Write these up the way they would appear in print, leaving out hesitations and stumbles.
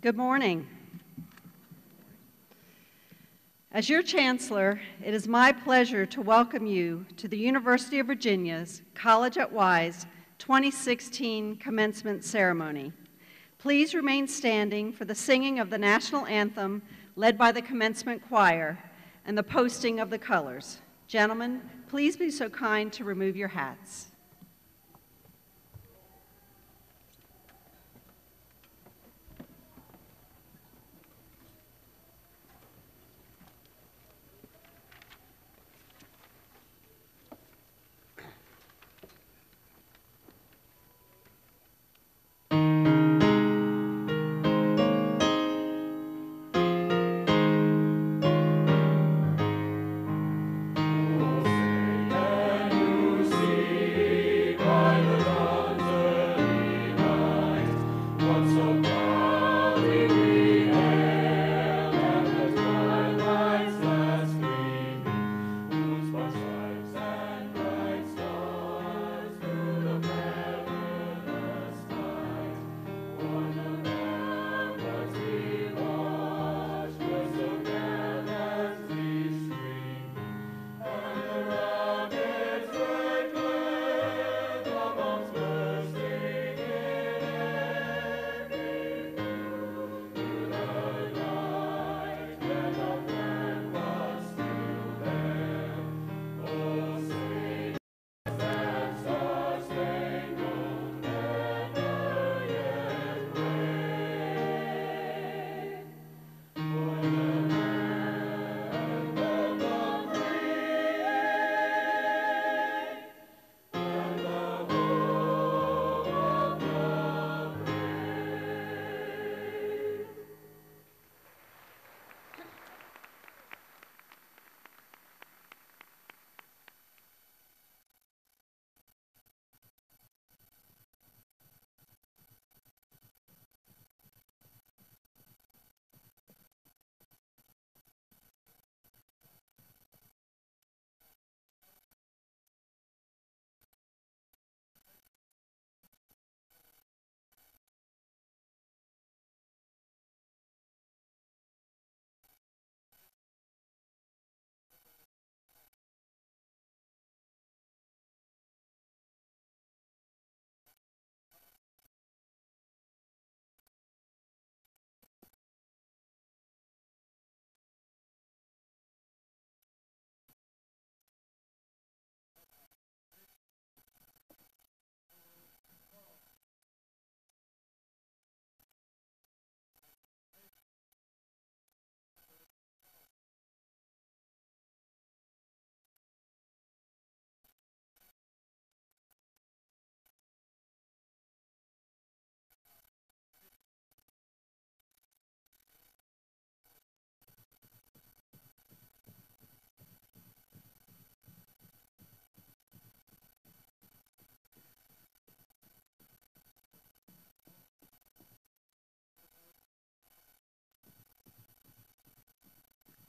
Good morning. As your Chancellor, it is my pleasure to welcome you to the University of Virginia's College at Wise 2016 Commencement Ceremony. Please remain standing for the singing of the National Anthem led by the Commencement Choir and the posting of the colors. Gentlemen, please be so kind to remove your hats.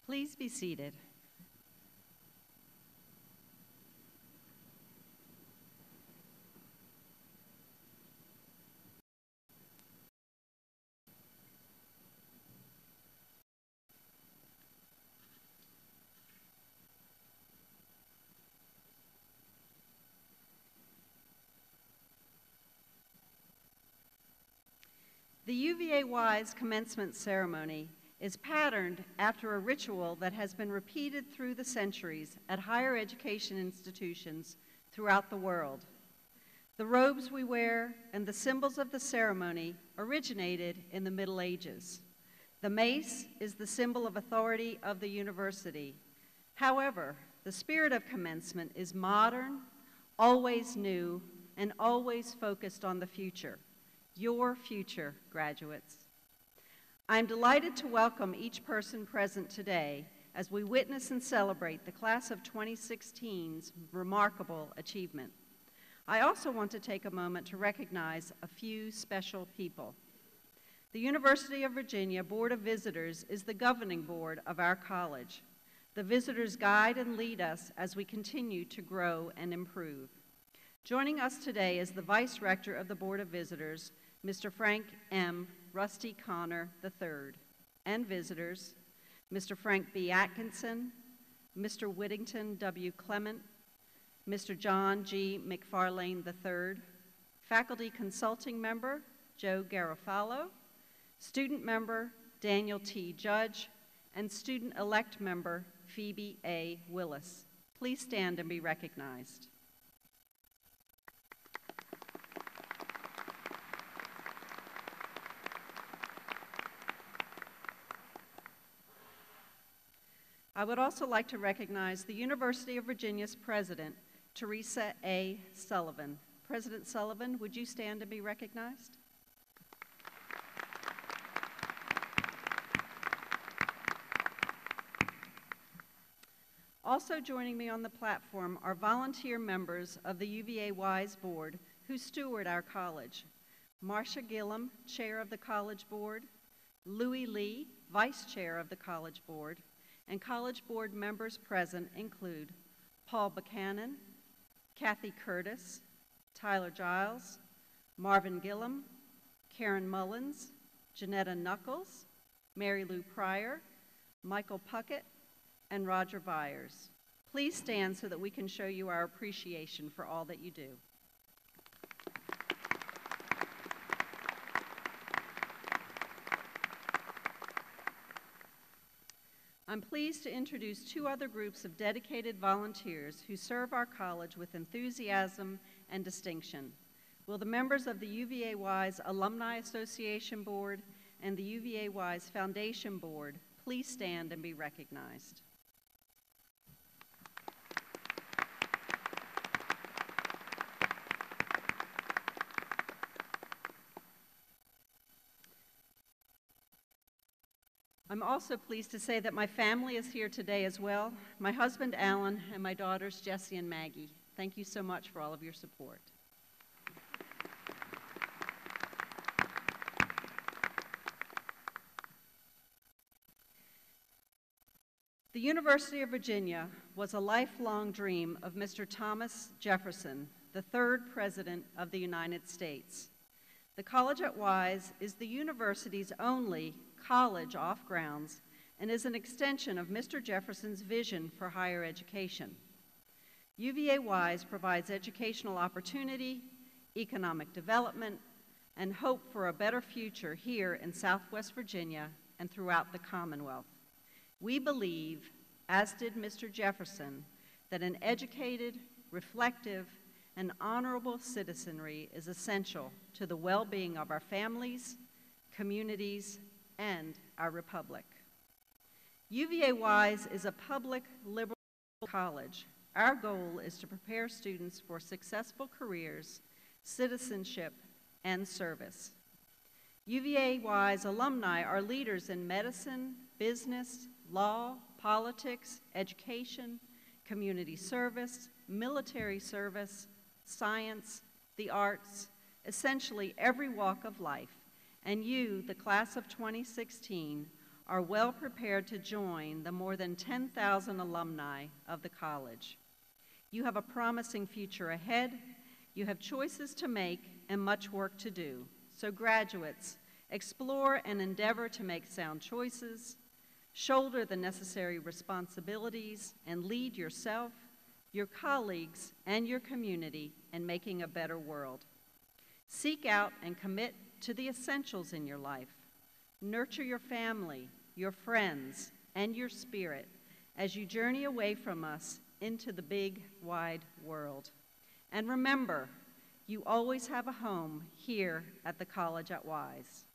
Please be seated. The UVa-Wise commencement ceremony is patterned after a ritual that has been repeated through the centuries at higher education institutions throughout the world. The robes we wear and the symbols of the ceremony originated in the Middle Ages. The mace is the symbol of authority of the university. However, the spirit of commencement is modern, always new, and always focused on the future. Your future, graduates. I'm delighted to welcome each person present today as we witness and celebrate the class of 2016's remarkable achievement. I also want to take a moment to recognize a few special people. The University of Virginia Board of Visitors is the governing board of our college. The visitors guide and lead us as we continue to grow and improve. Joining us today is the Vice Rector of the Board of Visitors, Mr. Frank M. Rusty Connor III, and visitors, Mr. Frank B. Atkinson, Mr. Whittington W. Clement, Mr. John G. McFarlane III, faculty consulting member Joe Garofalo, student member Daniel T. Judge, and student-elect member Phoebe A. Willis. Please stand and be recognized. I would also like to recognize the University of Virginia's president, Teresa A. Sullivan. President Sullivan, would you stand and be recognized? Also joining me on the platform are volunteer members of the UVa-Wise board who steward our college. Marcia Gillum, chair of the college board, Louis Lee, vice chair of the college board, and college board members present include Paul Buchanan, Kathy Curtis, Tyler Giles, Marvin Gillum, Karen Mullins, Janetta Knuckles, Mary Lou Pryor, Michael Puckett, and Roger Byers. Please stand so that we can show you our appreciation for all that you do. I'm pleased to introduce two other groups of dedicated volunteers who serve our college with enthusiasm and distinction. Will the members of the UVa-Wise Alumni Association Board and the UVa-Wise Foundation Board please stand and be recognized? I'm also pleased to say that my family is here today as well, my husband Alan and my daughters Jessie and Maggie. Thank you so much for all of your support. The University of Virginia was a lifelong dream of Mr. Thomas Jefferson, the third President of the United States. The College at Wise is the university's only college off grounds and is an extension of Mr. Jefferson's vision for higher education. UVa-Wise provides educational opportunity, economic development, and hope for a better future here in Southwest Virginia and throughout the Commonwealth. We believe, as did Mr. Jefferson, that an educated, reflective, and honorable citizenry is essential to the well-being of our families, communities, and our republic. UVa-Wise is a public liberal college. Our goal is to prepare students for successful careers, citizenship, and service. UVa-Wise alumni are leaders in medicine, business, law, politics, education, community service, military service, science, the arts, essentially every walk of life. And you, the class of 2016, are well prepared to join the more than 10,000 alumni of the college. You have a promising future ahead, you have choices to make, and much work to do. So graduates, explore and endeavor to make sound choices, shoulder the necessary responsibilities, and lead yourself, your colleagues, and your community in making a better world. Seek out and commit to the essentials in your life. Nurture your family, your friends, and your spirit as you journey away from us into the big, wide world. And remember, you always have a home here at the College at Wise.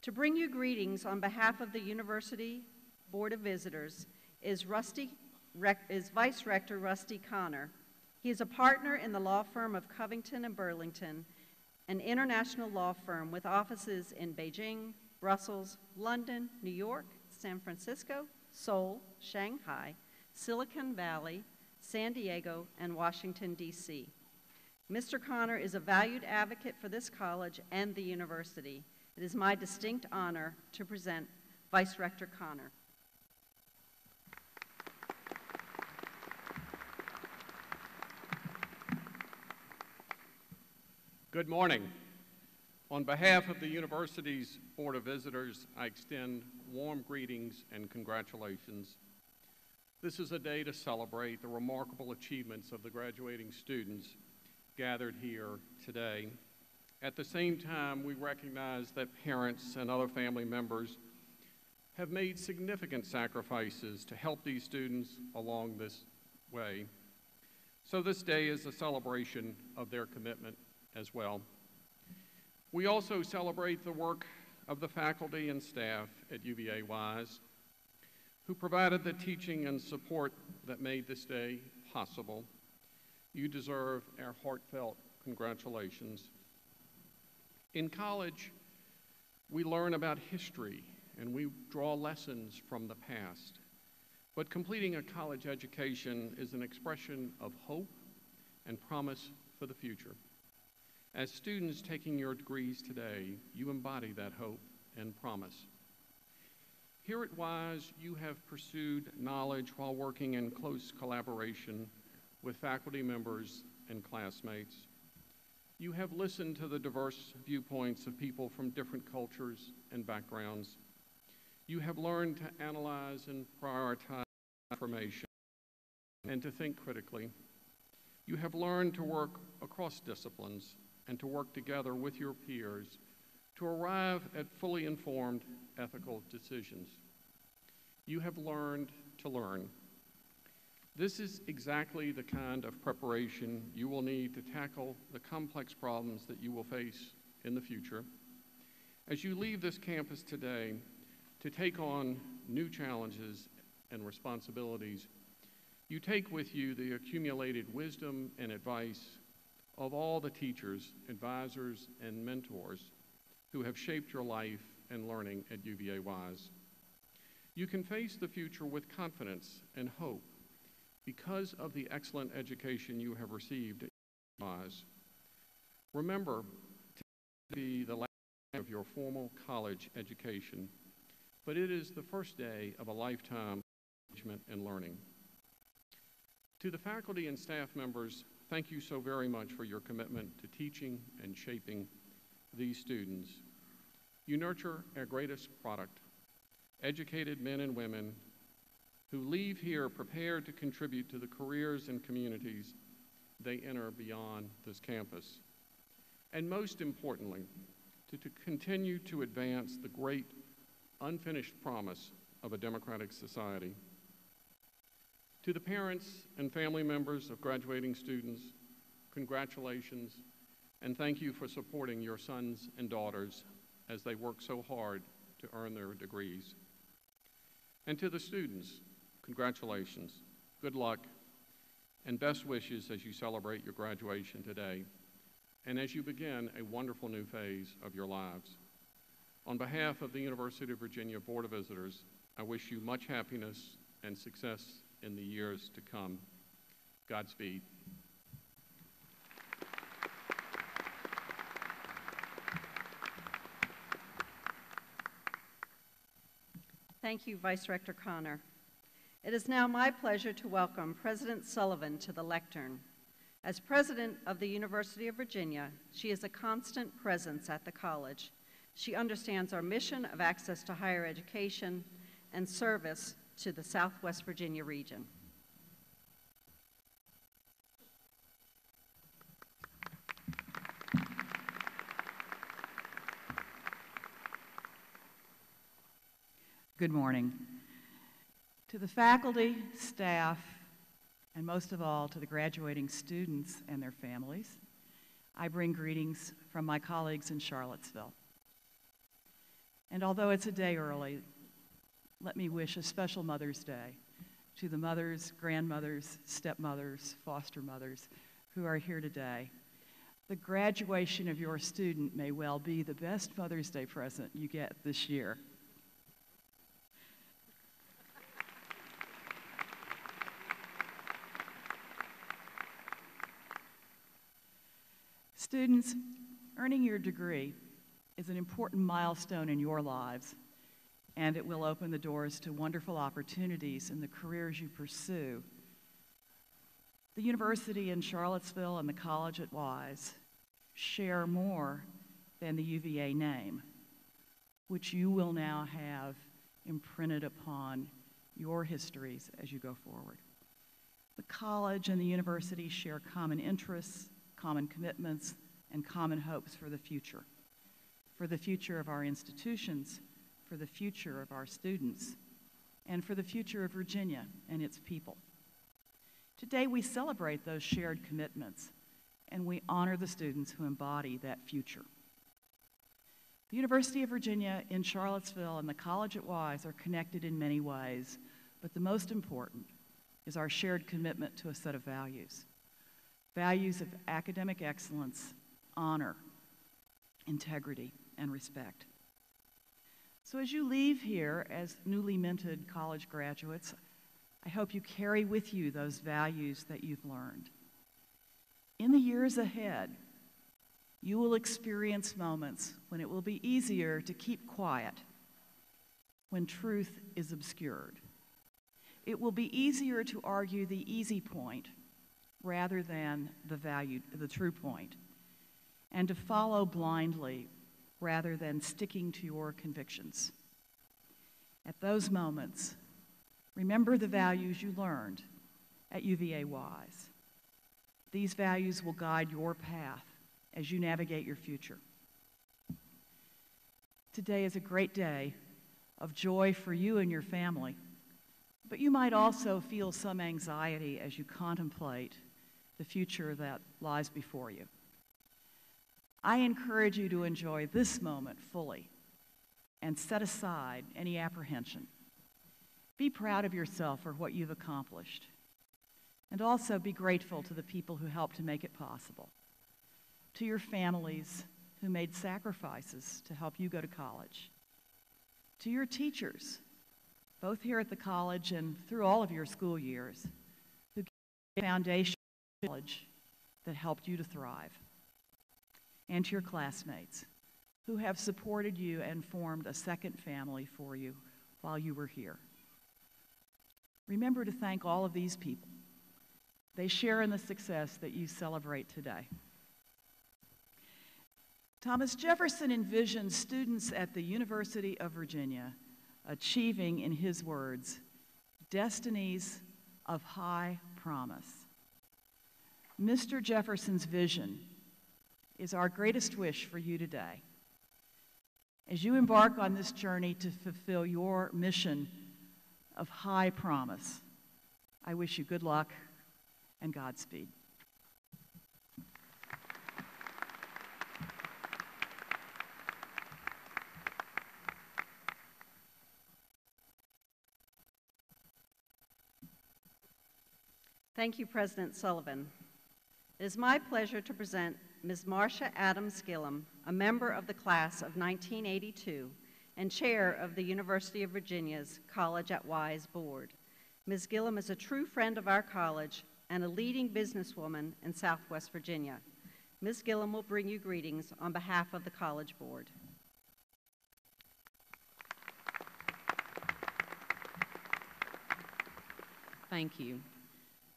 To bring you greetings on behalf of the University Board of Visitors is Vice Rector Rusty Connor. He is a partner in the law firm of Covington & Burlington, an international law firm with offices in Beijing, Brussels, London, New York, San Francisco, Seoul, Shanghai, Silicon Valley, San Diego, and Washington, D.C. Mr. Connor is a valued advocate for this college and the university. It is my distinct honor to present Vice Rector Connor. Good morning. On behalf of the university's Board of Visitors, I extend warm greetings and congratulations. This is a day to celebrate the remarkable achievements of the graduating students gathered here today. At the same time, we recognize that parents and other family members have made significant sacrifices to help these students along this way. So this day is a celebration of their commitment as well. We also celebrate the work of the faculty and staff at UVa-Wise, who provided the teaching and support that made this day possible. You deserve our heartfelt congratulations. In college, we learn about history and we draw lessons from the past. But completing a college education is an expression of hope and promise for the future. As students taking your degrees today, you embody that hope and promise. Here at WISE, you have pursued knowledge while working in close collaboration with faculty members and classmates. You have listened to the diverse viewpoints of people from different cultures and backgrounds. You have learned to analyze and prioritize information and to think critically. You have learned to work across disciplines and to work together with your peers to arrive at fully informed ethical decisions. You have learned to learn. This is exactly the kind of preparation you will need to tackle the complex problems that you will face in the future. As you leave this campus today to take on new challenges and responsibilities, you take with you the accumulated wisdom and advice of all the teachers, advisors, and mentors who have shaped your life and learning at UVA-Wise. You can face the future with confidence and hope because of the excellent education you have received at UVA-Wise. Remember to be the last day of your formal college education, but it is the first day of a lifetime of engagement and learning. To the faculty and staff members, thank you so very much for your commitment to teaching and shaping these students. You nurture our greatest product, educated men and women who leave here prepared to contribute to the careers and communities they enter beyond this campus. And most importantly, to continue to advance the great unfinished promise of a democratic society. To the parents and family members of graduating students, congratulations, and thank you for supporting your sons and daughters as they work so hard to earn their degrees. And to the students, congratulations, good luck, and best wishes as you celebrate your graduation today, and as you begin a wonderful new phase of your lives. On behalf of the University of Virginia Board of Visitors, I wish you much happiness and success in the years to come. Godspeed. Thank you, Vice Rector Connor. It is now my pleasure to welcome President Sullivan to the lectern. As president of the University of Virginia, she is a constant presence at the college. She understands our mission of access to higher education and service to the Southwest Virginia region. Good morning. To the faculty, staff, and most of all to the graduating students and their families, I bring greetings from my colleagues in Charlottesville. And although it's a day early, let me wish a special Mother's Day to the mothers, grandmothers, stepmothers, foster mothers who are here today. The graduation of your student may well be the best Mother's Day present you get this year. Students, earning your degree is an important milestone in your lives, and it will open the doors to wonderful opportunities in the careers you pursue. The University in Charlottesville and the College at Wise share more than the UVA name, which you will now have imprinted upon your histories as you go forward. The college and the university share common interests, common commitments, and common hopes for the future of our institutions, for the future of our students, and for the future of Virginia and its people. Today we celebrate those shared commitments, and we honor the students who embody that future. The University of Virginia in Charlottesville and the College at Wise are connected in many ways, but the most important is our shared commitment to a set of values. Values of academic excellence, honor, integrity, and respect. So as you leave here as newly minted college graduates, I hope you carry with you those values that you've learned. In the years ahead, you will experience moments when it will be easier to keep quiet, when truth is obscured. It will be easier to argue the easy point rather than the true point, and to follow blindly rather than sticking to your convictions. At those moments, remember the values you learned at UVa-Wise. These values will guide your path as you navigate your future. Today is a great day of joy for you and your family, but you might also feel some anxiety as you contemplate the future that lies before you. I encourage you to enjoy this moment fully and set aside any apprehension. Be proud of yourself for what you've accomplished, and also be grateful to the people who helped to make it possible, to your families who made sacrifices to help you go to college, to your teachers, both here at the college and through all of your school years, who gave you a foundation of knowledge that helped you to thrive, and to your classmates who have supported you and formed a second family for you while you were here. Remember to thank all of these people. They share in the success that you celebrate today. Thomas Jefferson envisioned students at the University of Virginia achieving, in his words, destinies of high promise. Mr. Jefferson's vision is our greatest wish for you today. As you embark on this journey to fulfill your mission of high promise, I wish you good luck and Godspeed. Thank you, President Sullivan. It is my pleasure to present Ms. Marcia Adams Gillum, a member of the class of 1982 and chair of the University of Virginia's College at Wise Board. Ms. Gillum is a true friend of our college and a leading businesswoman in Southwest Virginia. Ms. Gillum will bring you greetings on behalf of the College Board. Thank you.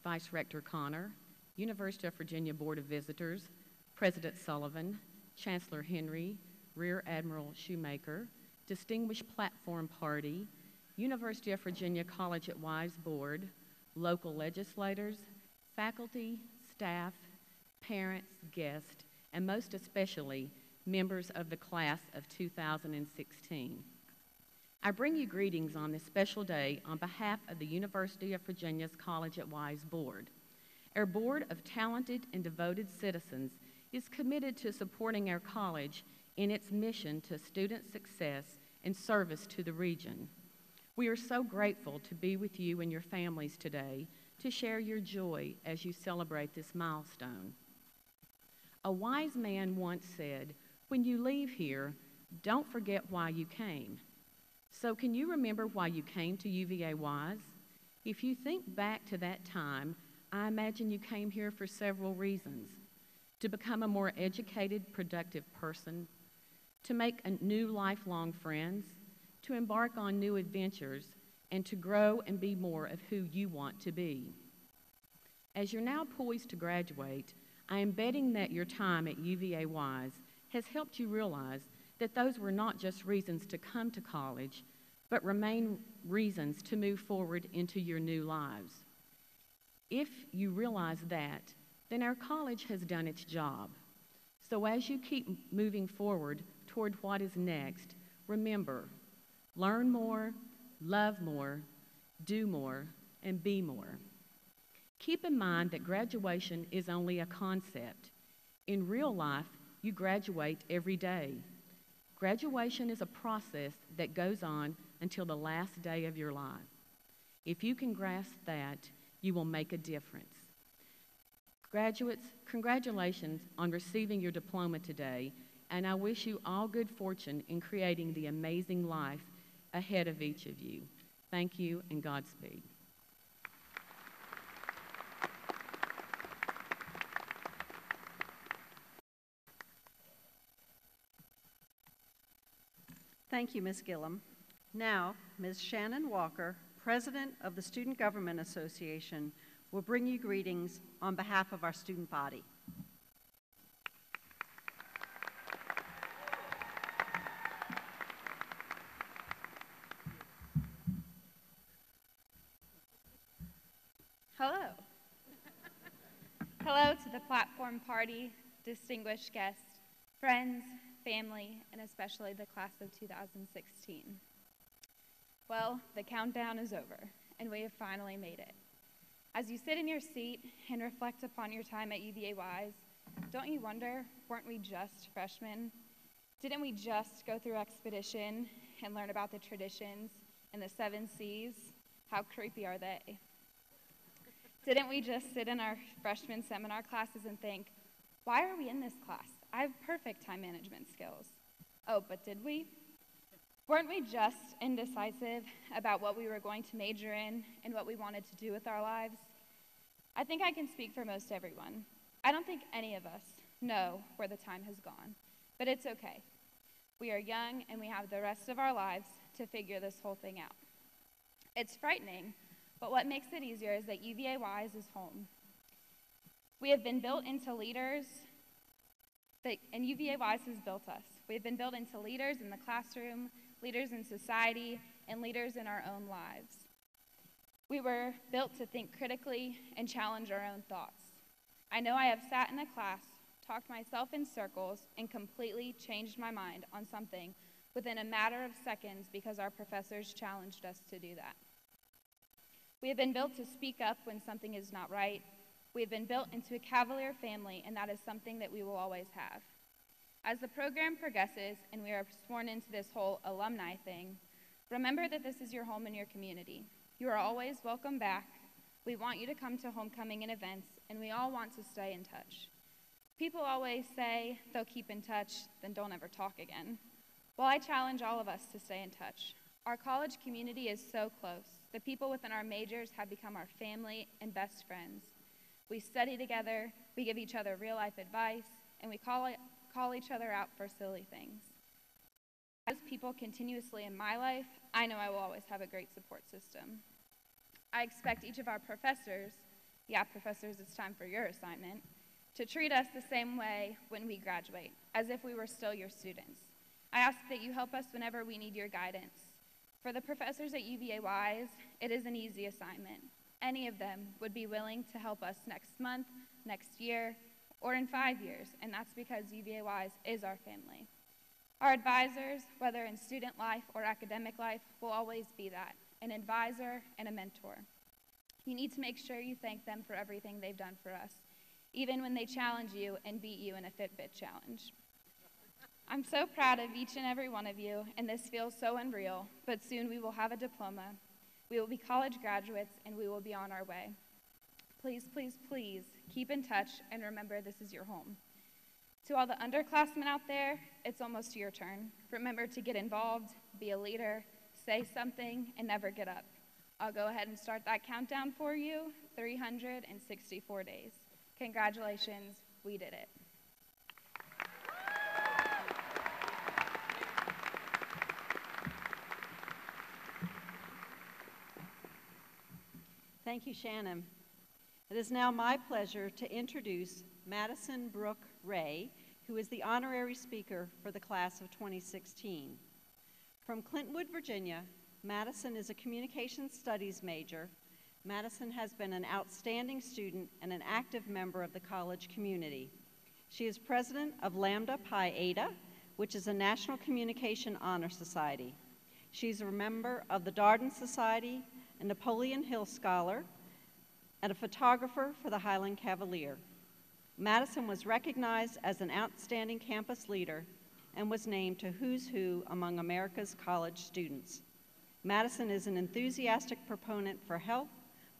Vice Rector Connor, University of Virginia Board of Visitors, President Sullivan, Chancellor Henry, Rear Admiral Shoemaker, Distinguished Platform Party, University of Virginia College at Wise Board, local legislators, faculty, staff, parents, guests, and most especially, members of the class of 2016. I bring you greetings on this special day on behalf of the University of Virginia's College at Wise Board. Our board of talented and devoted citizens is committed to supporting our college in its mission to student success and service to the region. We are so grateful to be with you and your families today to share your joy as you celebrate this milestone. A wise man once said, "When you leave here, don't forget why you came." So can you remember why you came to UVA-Wise? If you think back to that time, I imagine you came here for several reasons: to become a more educated, productive person, to make new lifelong friends, to embark on new adventures, and to grow and be more of who you want to be. As you're now poised to graduate, I am betting that your time at UVA-Wise has helped you realize that those were not just reasons to come to college, but remain reasons to move forward into your new lives. If you realize that, then our college has done its job. So as you keep moving forward toward what is next, remember, learn more, love more, do more, and be more. Keep in mind that graduation is only a concept. In real life, you graduate every day. Graduation is a process that goes on until the last day of your life. If you can grasp that, you will make a difference. Graduates, congratulations on receiving your diploma today, and I wish you all good fortune in creating the amazing life ahead of each of you. Thank you, and Godspeed. Thank you, Ms. Gillum. Now, Ms. Shannon Walker, President of the Student Government Association, will bring you greetings on behalf of our student body. Hello. Hello to the platform party, distinguished guests, friends, family, and especially the class of 2016. Well, the countdown is over, and we have finally made it. As you sit in your seat and reflect upon your time at UVa-Wise, don't you wonder, weren't we just freshmen? Didn't we just go through expedition and learn about the traditions and the 7 C's? How creepy are they? Didn't we just sit in our freshman seminar classes and think, why are we in this class? I have perfect time management skills. Oh, but did we? Weren't we just indecisive about what we were going to major in and what we wanted to do with our lives? I think I can speak for most everyone. I don't think any of us know where the time has gone, but it's okay. We are young and we have the rest of our lives to figure this whole thing out. It's frightening, but what makes it easier is that UVa-Wise is home. We have been built into leaders, and UVa-Wise has built us. We've been built into leaders in the classroom, leaders in society, and leaders in our own lives. We were built to think critically and challenge our own thoughts. I know I have sat in a class, talked myself in circles, and completely changed my mind on something within a matter of seconds because our professors challenged us to do that. We have been built to speak up when something is not right. We have been built into a Cavalier family, and that is something that we will always have. As the program progresses and we are sworn into this whole alumni thing, remember that this is your home and your community. You are always welcome back. We want you to come to homecoming and events, and we all want to stay in touch. People always say they'll keep in touch, then don't ever talk again. Well, I challenge all of us to stay in touch. Our college community is so close. The people within our majors have become our family and best friends. We study together, we give each other real-life advice, and we call each other out for silly things. As people continuously in my life, I know I will always have a great support system. I expect each of our professors, yeah, professors, it's time for your assignment, to treat us the same way when we graduate, as if we were still your students. I ask that you help us whenever we need your guidance. For the professors at UVa-Wise, it is an easy assignment. Any of them would be willing to help us next month, next year, or in 5 years, and that's because UVa-Wise is our family. Our advisors, whether in student life or academic life, will always be that, an advisor and a mentor. You need to make sure you thank them for everything they've done for us, even when they challenge you and beat you in a Fitbit challenge. I'm so proud of each and every one of you, and this feels so unreal, but soon we will have a diploma. We will be college graduates, and we will be on our way. Please, please, please keep in touch and remember this is your home. To all the underclassmen out there, it's almost your turn. Remember to get involved, be a leader, say something, and never get up. I'll go ahead and start that countdown for you, 364 days. Congratulations, we did it. Thank you, Shannon. It is now my pleasure to introduce Madison Brooke Ray, who is the honorary speaker for the class of 2016. From Clintwood, Virginia, Madison is a communications studies major. Madison has been an outstanding student and an active member of the college community. She is president of Lambda Pi Eta, which is a National Communication Honor Society. She's a member of the Darden Society, a Napoleon Hill Scholar, and a photographer for the Highland Cavalier. Madison was recognized as an outstanding campus leader and was named to Who's Who among America's college students. Madison is an enthusiastic proponent for health,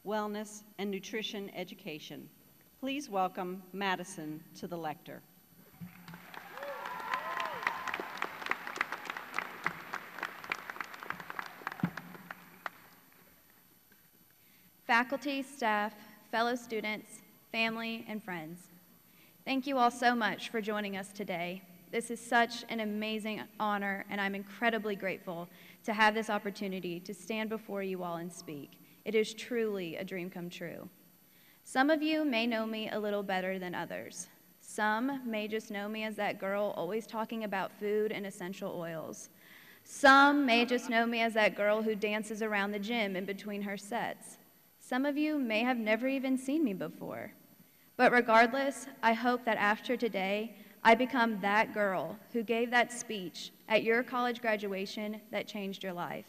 wellness, and nutrition education. Please welcome Madison to the lectern. Faculty, staff, fellow students, family, and friends, thank you all so much for joining us today. This is such an amazing honor, and I'm incredibly grateful to have this opportunity to stand before you all and speak. It is truly a dream come true. Some of you may know me a little better than others. Some may just know me as that girl always talking about food and essential oils. Some may just know me as that girl who dances around the gym in between her sets. Some of you may have never even seen me before. But regardless, I hope that after today, I become that girl who gave that speech at your college graduation that changed your life.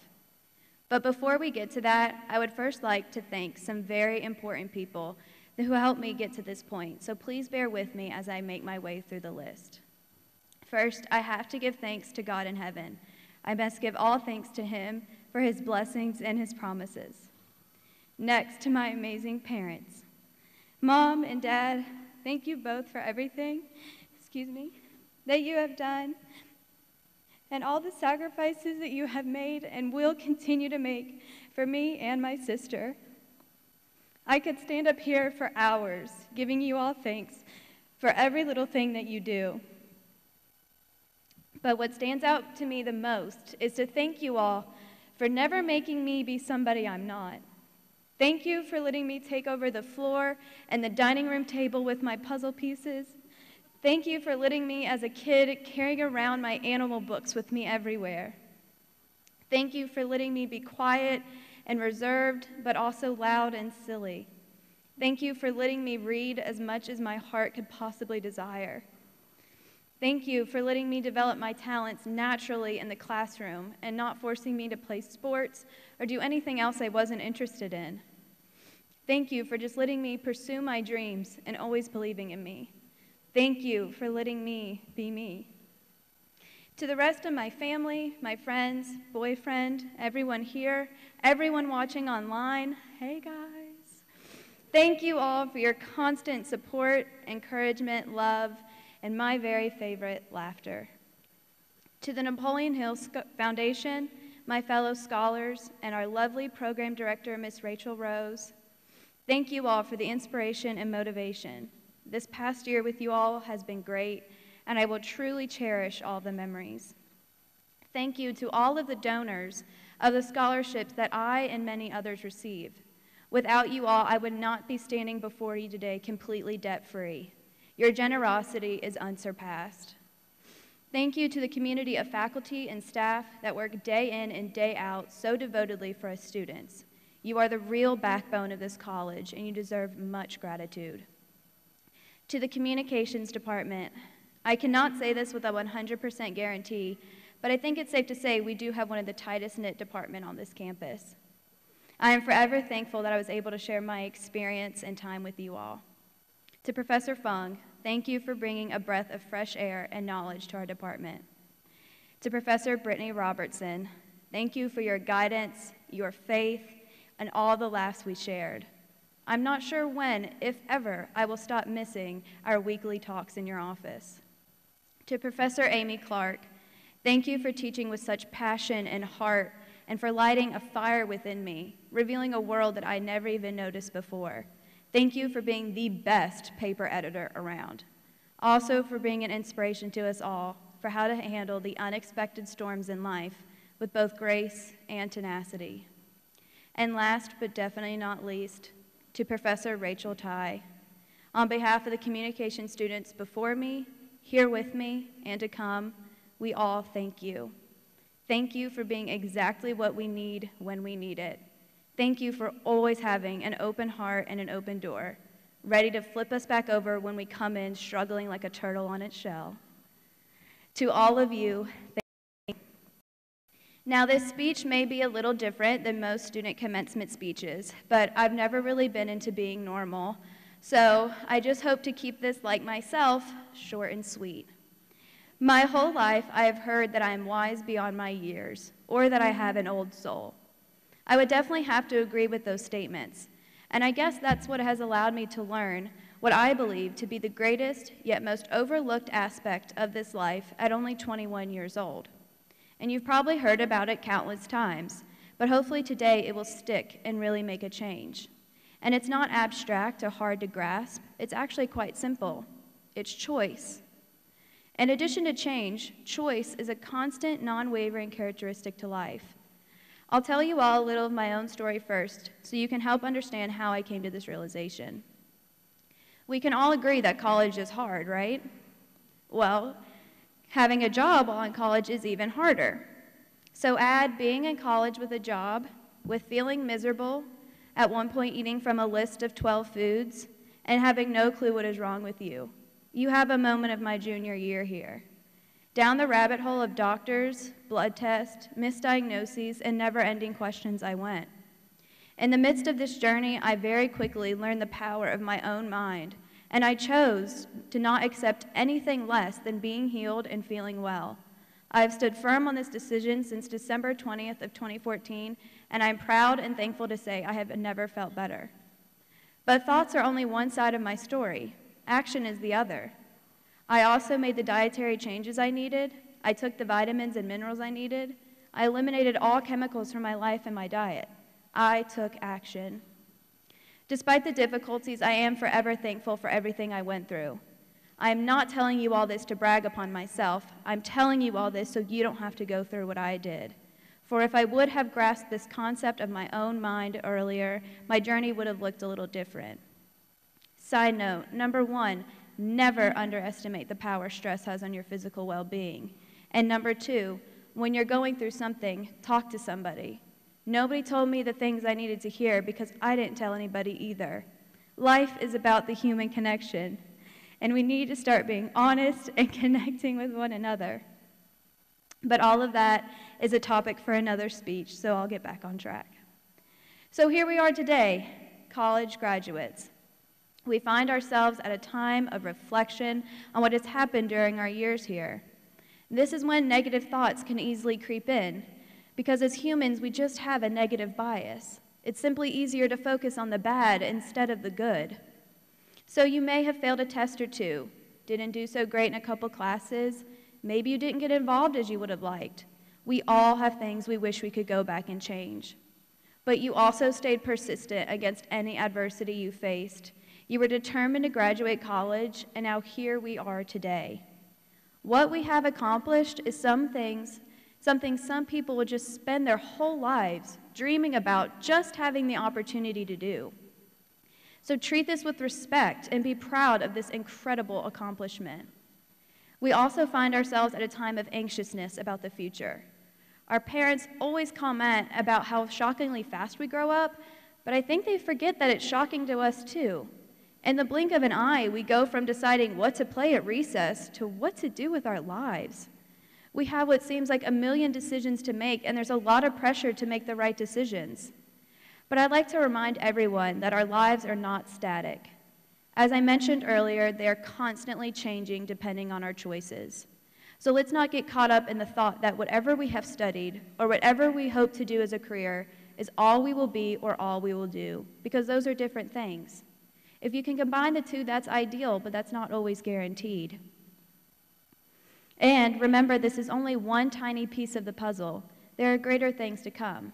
But before we get to that, I would first like to thank some very important people who helped me get to this point, so please bear with me as I make my way through the list. First, I have to give thanks to God in heaven. I must give all thanks to Him for His blessings and His promises. Next, to my amazing parents. Mom and Dad, thank you both for everything, that you have done, and all the sacrifices that you have made and will continue to make for me and my sister. I could stand up here for hours giving you all thanks for every little thing that you do. But what stands out to me the most is to thank you all for never making me be somebody I'm not. Thank you for letting me take over the floor and the dining room table with my puzzle pieces. Thank you for letting me, as a kid, carrying around my animal books with me everywhere. Thank you for letting me be quiet and reserved, but also loud and silly. Thank you for letting me read as much as my heart could possibly desire. Thank you for letting me develop my talents naturally in the classroom and not forcing me to play sports or do anything else I wasn't interested in. Thank you for just letting me pursue my dreams and always believing in me. Thank you for letting me be me. To the rest of my family, my friends, boyfriend, everyone here, everyone watching online, hey guys. Thank you all for your constant support, encouragement, love, and my very favorite, laughter. To the Napoleon Hill Foundation, my fellow scholars, and our lovely program director, Miss Rachel Rose, thank you all for the inspiration and motivation. This past year with you all has been great, and I will truly cherish all the memories. Thank you to all of the donors of the scholarships that I and many others receive. Without you all, I would not be standing before you today completely debt-free. Your generosity is unsurpassed. Thank you to the community of faculty and staff that work day in and day out so devotedly for us students. You are the real backbone of this college, and you deserve much gratitude. To the communications department, I cannot say this with a 100% guarantee, but I think it's safe to say we do have one of the tightest knit departments on this campus. I am forever thankful that I was able to share my experience and time with you all. To Professor Fung, thank you for bringing a breath of fresh air and knowledge to our department. To Professor Brittany Robertson, thank you for your guidance, your faith, and all the laughs we shared. I'm not sure when, if ever, I will stop missing our weekly talks in your office. To Professor Amy Clark, thank you for teaching with such passion and heart and for lighting a fire within me, revealing a world that I never even noticed before. Thank you for being the best paper editor around. Also for being an inspiration to us all for how to handle the unexpected storms in life with both grace and tenacity. And last but definitely not least, to Professor Rachel Ty. On behalf of the communication students before me here with me, and to come, we all thank you. Thank you for being exactly what we need when we need it. Thank you for always having an open heart and an open door, ready to flip us back over when we come in struggling like a turtle on its shell. To all of you, thank you. Now, this speech may be a little different than most student commencement speeches, but I've never really been into being normal, so I just hope to keep this, like myself, short and sweet. My whole life, I have heard that I am wise beyond my years, or that I have an old soul. I would definitely have to agree with those statements, and I guess that's what has allowed me to learn what I believe to be the greatest yet most overlooked aspect of this life at only 21 years old. And you've probably heard about it countless times, but hopefully today it will stick and really make a change. And it's not abstract or hard to grasp, it's actually quite simple. It's choice. In addition to change, choice is a constant, non-wavering characteristic to life. I'll tell you all a little of my own story first, so you can help understand how I came to this realization. We can all agree that college is hard, right? Well, having a job while in college is even harder. So add being in college with a job, with feeling miserable, at one point eating from a list of 12 foods, and having no clue what is wrong with you. You have a moment of my junior year here. Down the rabbit hole of doctors, blood tests, misdiagnoses, and never-ending questions I went. In the midst of this journey, I very quickly learned the power of my own mind, and I chose to not accept anything less than being healed and feeling well. I have stood firm on this decision since December 20th of 2014, and I'm proud and thankful to say I have never felt better. But thoughts are only one side of my story. Action is the other. I also made the dietary changes I needed. I took the vitamins and minerals I needed. I eliminated all chemicals from my life and my diet. I took action. Despite the difficulties, I am forever thankful for everything I went through. I am not telling you all this to brag upon myself. I'm telling you all this so you don't have to go through what I did. For if I would have grasped this concept of my own mind earlier, my journey would have looked a little different. Side note, number 1, never underestimate the power stress has on your physical well-being. And number 2, when you're going through something, talk to somebody. Nobody told me the things I needed to hear because I didn't tell anybody either. Life is about the human connection, and we need to start being honest and connecting with one another. But all of that is a topic for another speech, so I'll get back on track. So here we are today, college graduates. We find ourselves at a time of reflection on what has happened during our years here. This is when negative thoughts can easily creep in, because as humans, we just have a negative bias. It's simply easier to focus on the bad instead of the good. So you may have failed a test or two, didn't do so great in a couple classes, maybe you didn't get involved as you would have liked. We all have things we wish we could go back and change. But you also stayed persistent against any adversity you faced. You were determined to graduate college, and now here we are today. What we have accomplished is something some people would just spend their whole lives dreaming about just having the opportunity to do. So treat this with respect and be proud of this incredible accomplishment. We also find ourselves at a time of anxiousness about the future. Our parents always comment about how shockingly fast we grow up, but I think they forget that it's shocking to us too. In the blink of an eye, we go from deciding what to play at recess to what to do with our lives. We have what seems like a million decisions to make, and there's a lot of pressure to make the right decisions. But I'd like to remind everyone that our lives are not static. As I mentioned earlier, they are constantly changing depending on our choices. So let's not get caught up in the thought that whatever we have studied or whatever we hope to do as a career is all we will be or all we will do, because those are different things. If you can combine the two, that's ideal, but that's not always guaranteed. And remember, this is only one tiny piece of the puzzle. There are greater things to come.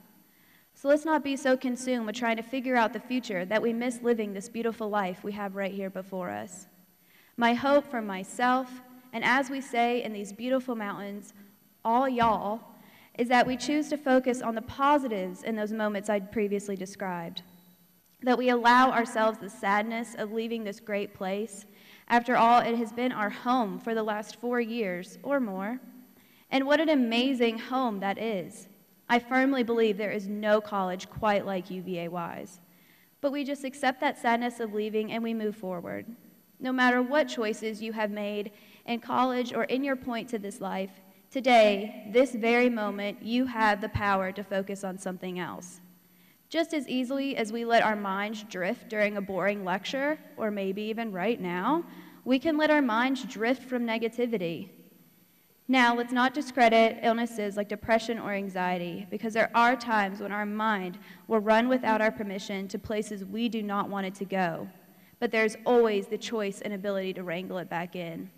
So let's not be so consumed with trying to figure out the future that we miss living this beautiful life we have right here before us. My hope for myself, and as we say in these beautiful mountains, all y'all, is that we choose to focus on the positives in those moments I'd previously described. That we allow ourselves the sadness of leaving this great place After all, it has been our home for the last 4 years or more. And what an amazing home that is. I firmly believe there is no college quite like UVa-Wise. But we just accept that sadness of leaving and we move forward. No matter what choices you have made in college or in your point to this life, today, this very moment, you have the power to focus on something else. Just as easily as we let our minds drift during a boring lecture, or maybe even right now, we can let our minds drift from negativity. Now, let's not discredit illnesses like depression or anxiety, because there are times when our mind will run without our permission to places we do not want it to go. But there's always the choice and ability to wrangle it back in.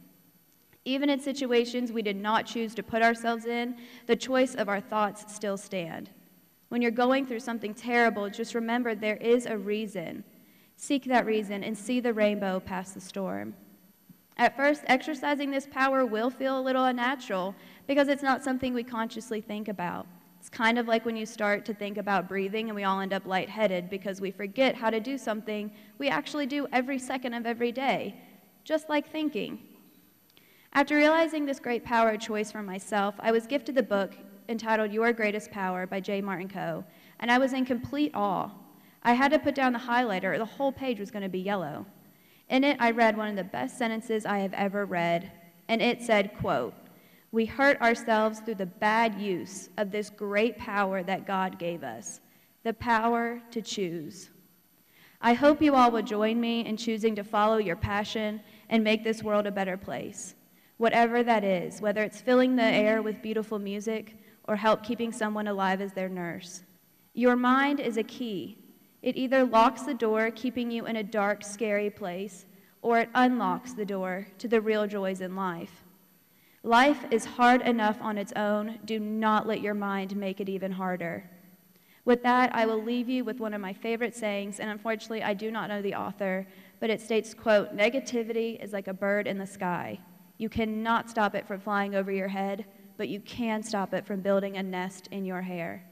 Even in situations we did not choose to put ourselves in, the choice of our thoughts still stand. When you're going through something terrible, just remember there is a reason. Seek that reason and see the rainbow past the storm. At first, exercising this power will feel a little unnatural because it's not something we consciously think about. It's kind of like when you start to think about breathing and we all end up lightheaded because we forget how to do something we actually do every second of every day, just like thinking. After realizing this great power choice for myself, I was gifted the book entitled Your Greatest Power by J. Martin Coe, and I was in complete awe. I had to put down the highlighter or the whole page was going to be yellow. In it, I read one of the best sentences I have ever read, and it said, quote, "We hurt ourselves through the bad use of this great power that God gave us, the power to choose." I hope you all will join me in choosing to follow your passion and make this world a better place. Whatever that is, whether it's filling the air with beautiful music or help keeping someone alive as their nurse. Your mind is a key. It either locks the door, keeping you in a dark, scary place, or it unlocks the door to the real joys in life. Life is hard enough on its own. Do not let your mind make it even harder. With that, I will leave you with one of my favorite sayings, and unfortunately, I do not know the author, but it states, quote, "Negativity is like a bird in the sky. You cannot stop it from flying over your head, but you can stop it from building a nest in your hair."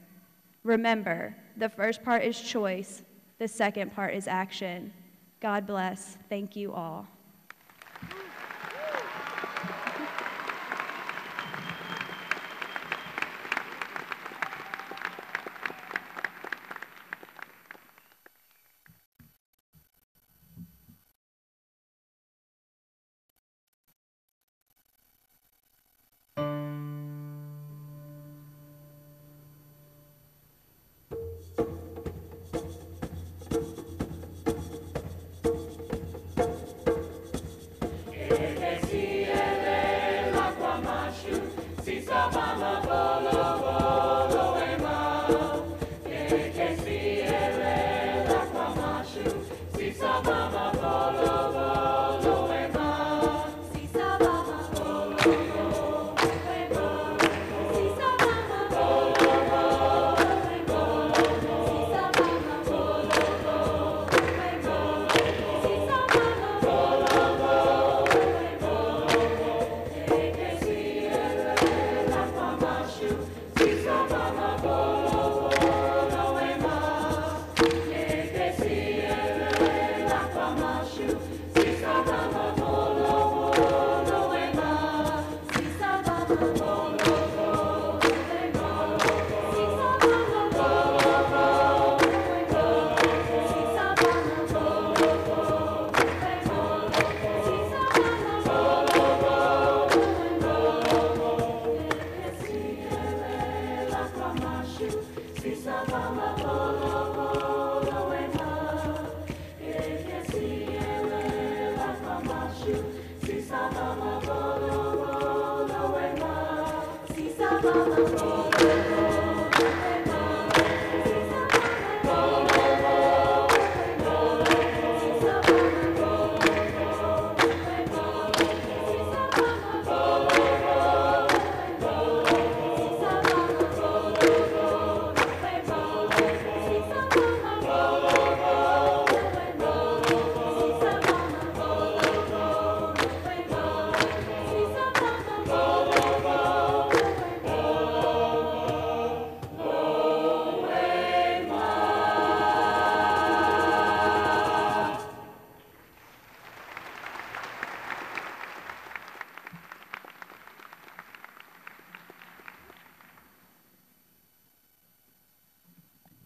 Remember, the first part is choice, the second part is action. God bless. Thank you all.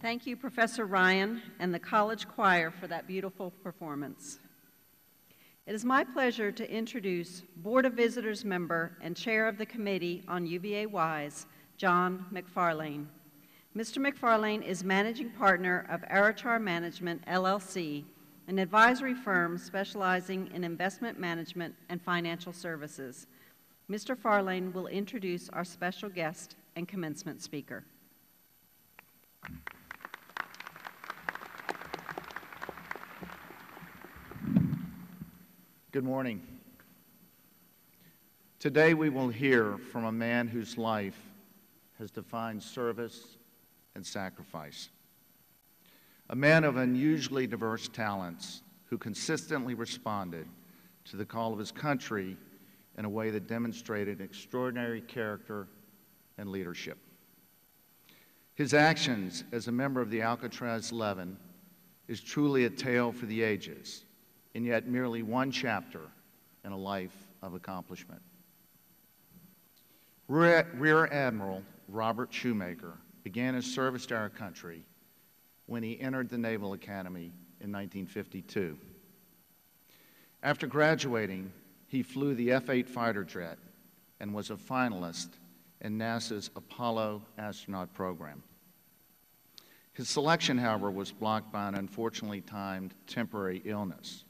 Thank you, Professor Ryan and the college choir for that beautiful performance. It is my pleasure to introduce Board of Visitors member and chair of the Committee on UVa-Wise, John McFarlane. Mr. McFarlane is managing partner of Aratar Management, LLC, an advisory firm specializing in investment management and financial services. Mr. Farlane will introduce our special guest and commencement speaker. Good morning. Today we will hear from a man whose life has defined service and sacrifice. A man of unusually diverse talents who consistently responded to the call of his country in a way that demonstrated extraordinary character and leadership. His actions as a member of the Alcatraz 11 is truly a tale for the ages, and yet merely one chapter in a life of accomplishment. Rear Admiral Robert Shoemaker began his service to our country when he entered the Naval Academy in 1952. After graduating, he flew the F-8 fighter jet and was a finalist in NASA's Apollo astronaut program. His selection, however, was blocked by an unfortunately timed temporary illness.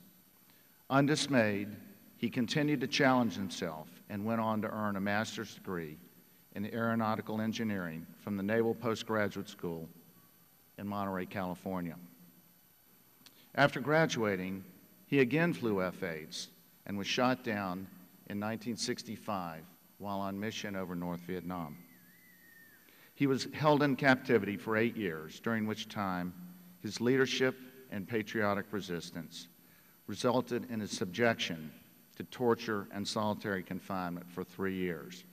Undismayed, he continued to challenge himself and went on to earn a master's degree in aeronautical engineering from the Naval Postgraduate School in Monterey, California. After graduating, he again flew F-8s and was shot down in 1965 while on mission over North Vietnam. He was held in captivity for 8 years, during which time his leadership and patriotic resistance resulted in his subjection to torture and solitary confinement for 3 years,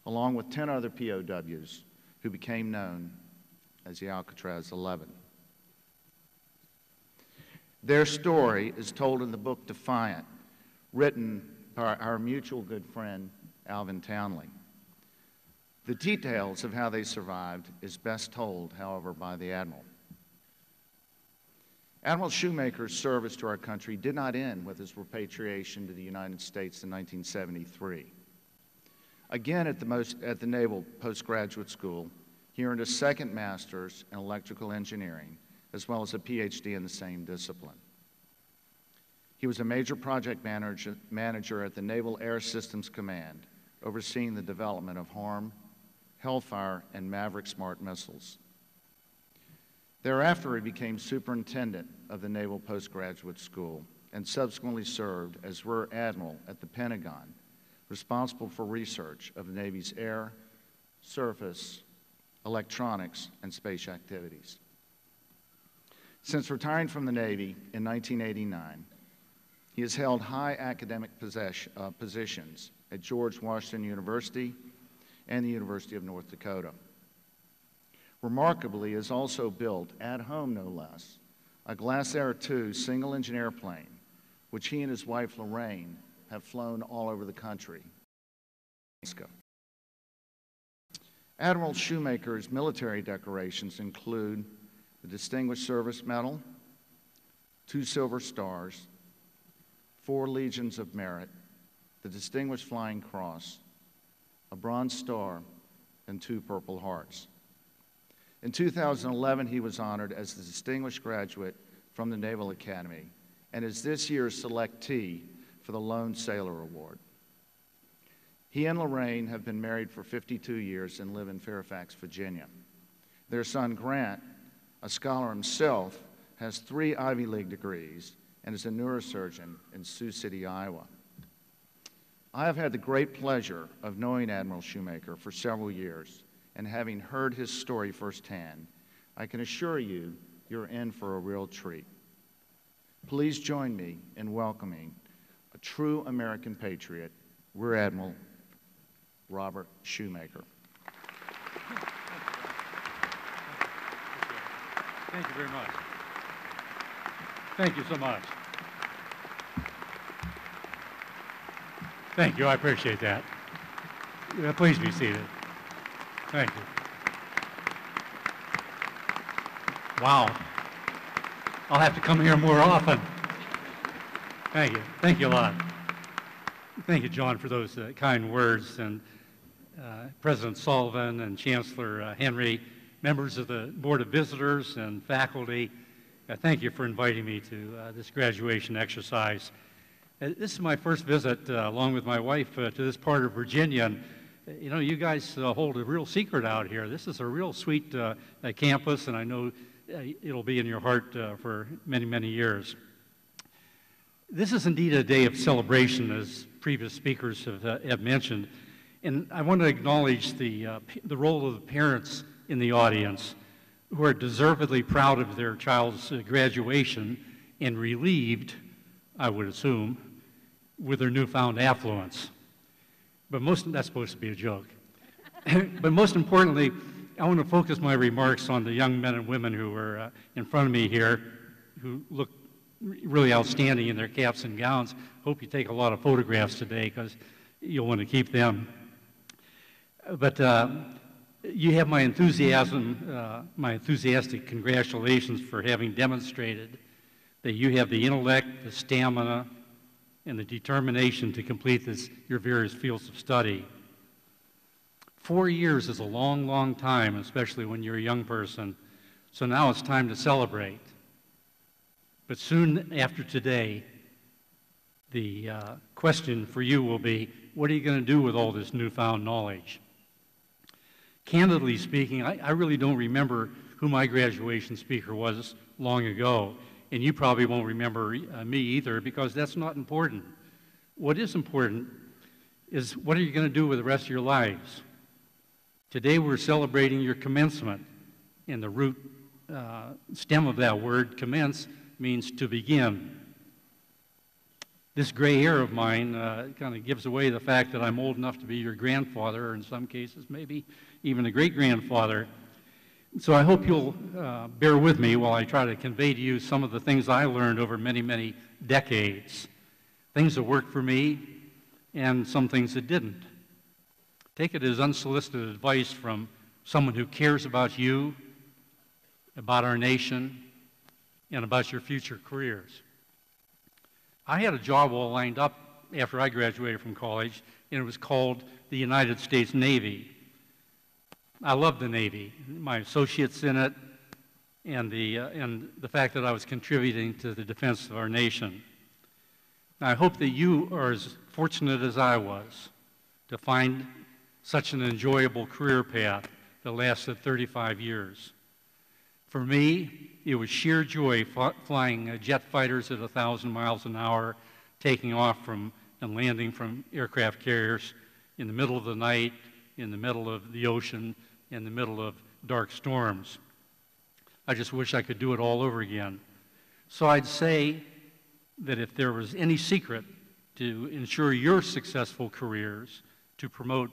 along with 10 other POWs who became known as the Alcatraz 11. Their story is told in the book Defiant, written by our mutual good friend, Alvin Townley. The details of how they survived is best told, however, by the Admiral. Admiral Shoemaker's service to our country did not end with his repatriation to the United States in 1973. Again, at the Naval Postgraduate School, he earned a second master's in electrical engineering, as well as a PhD in the same discipline. He was a major project manager at the Naval Air Systems Command, overseeing the development of HARM, Hellfire, and Maverick smart missiles. Thereafter, he became superintendent of the Naval Postgraduate School and subsequently served as Rear Admiral at the Pentagon, responsible for research of the Navy's air, surface, electronics, and space activities. Since retiring from the Navy in 1989, he has held high academic positions at George Washington University and the University of North Dakota. Remarkably, he has also built, at home no less, a Glasair II single-engine airplane, which he and his wife Lorraine have flown all over the country. Admiral Shoemaker's military decorations include the Distinguished Service Medal, 2 Silver Stars, 4 Legions of Merit, the Distinguished Flying Cross, a Bronze Star, and 2 Purple Hearts. In 2011, he was honored as the Distinguished Graduate from the Naval Academy and is this year's selectee for the Lone Sailor Award. He and Lorraine have been married for 52 years and live in Fairfax, Virginia. Their son, Grant, a scholar himself, has 3 Ivy League degrees and is a neurosurgeon in Sioux City, Iowa. I have had the great pleasure of knowing Admiral Shoemaker for several years, and having heard his story firsthand, I can assure you you're in for a real treat. Please join me in welcoming a true American patriot, Rear Admiral Robert Shoemaker. Thank you very much. Thank you so much. Thank you, I appreciate that. Please be seated. Thank you. Wow. I'll have to come here more often. Thank you. Thank you a lot. Thank you, John, for those kind words. And President Sullivan and Chancellor Henry, members of the Board of Visitors and faculty, thank you for inviting me to this graduation exercise. This is my first visit, along with my wife, to this part of Virginia. And, you know, you guys hold a real secret out here. This is a real sweet campus, and I know it'll be in your heart for many, many years. This is indeed a day of celebration, as previous speakers have mentioned. And I want to acknowledge the role of the parents in the audience who are deservedly proud of their child's graduation and relieved, I would assume, with their newfound affluence. But that's supposed to be a joke. But most importantly, I want to focus my remarks on the young men and women who are in front of me here, who look really outstanding in their caps and gowns. Hope you take a lot of photographs today because you'll want to keep them. But you have my enthusiasm, my enthusiastic congratulations for having demonstrated that you have the intellect, the stamina, and the determination to complete your various fields of study. 4 years is a long, long time, especially when you're a young person. So now it's time to celebrate. But soon after today, the question for you will be, what are you going to do with all this newfound knowledge? Candidly speaking, I really don't remember who my graduation speaker was long ago, and you probably won't remember me either, because that's not important. What is important is, what are you going to do with the rest of your lives? Today we're celebrating your commencement, and the root stem of that word, commence, means to begin. This gray hair of mine kind of gives away the fact that I'm old enough to be your grandfather, or in some cases maybe even a great-grandfather. So I hope you'll bear with me while I try to convey to you some of the things I learned over many, many decades. Things that worked for me and some things that didn't. Take it as unsolicited advice from someone who cares about you, about our nation, and about your future careers. I had a job all lined up after I graduated from college, and it was called the United States Navy. I loved the Navy, my associates in it, and the fact that I was contributing to the defense of our nation. I hope that you are as fortunate as I was to find such an enjoyable career path that lasted 35 years. For me, it was sheer joy flying jet fighters at 1,000 miles an hour, taking off from and landing from aircraft carriers in the middle of the night, in the middle of the ocean, in the middle of dark storms. I just wish I could do it all over again. So I'd say that if there was any secret to ensure your successful careers, to promote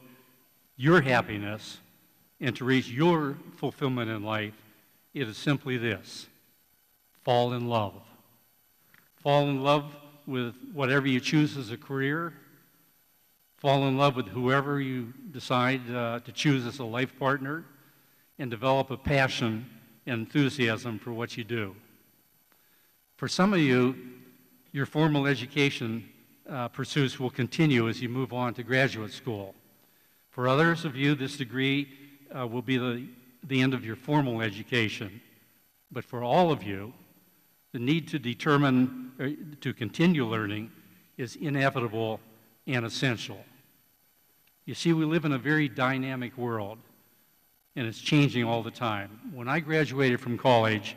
your happiness, and to reach your fulfillment in life, it is simply this: fall in love. Fall in love with whatever you choose as a career. Fall in love with whoever you decide to choose as a life partner, and develop a passion and enthusiasm for what you do. For some of you, your formal education pursuits will continue as you move on to graduate school. For others of you, this degree will be the end of your formal education. But for all of you, the need to determine, to continue learning is inevitable and essential. You see, we live in a very dynamic world, and it's changing all the time. When I graduated from college,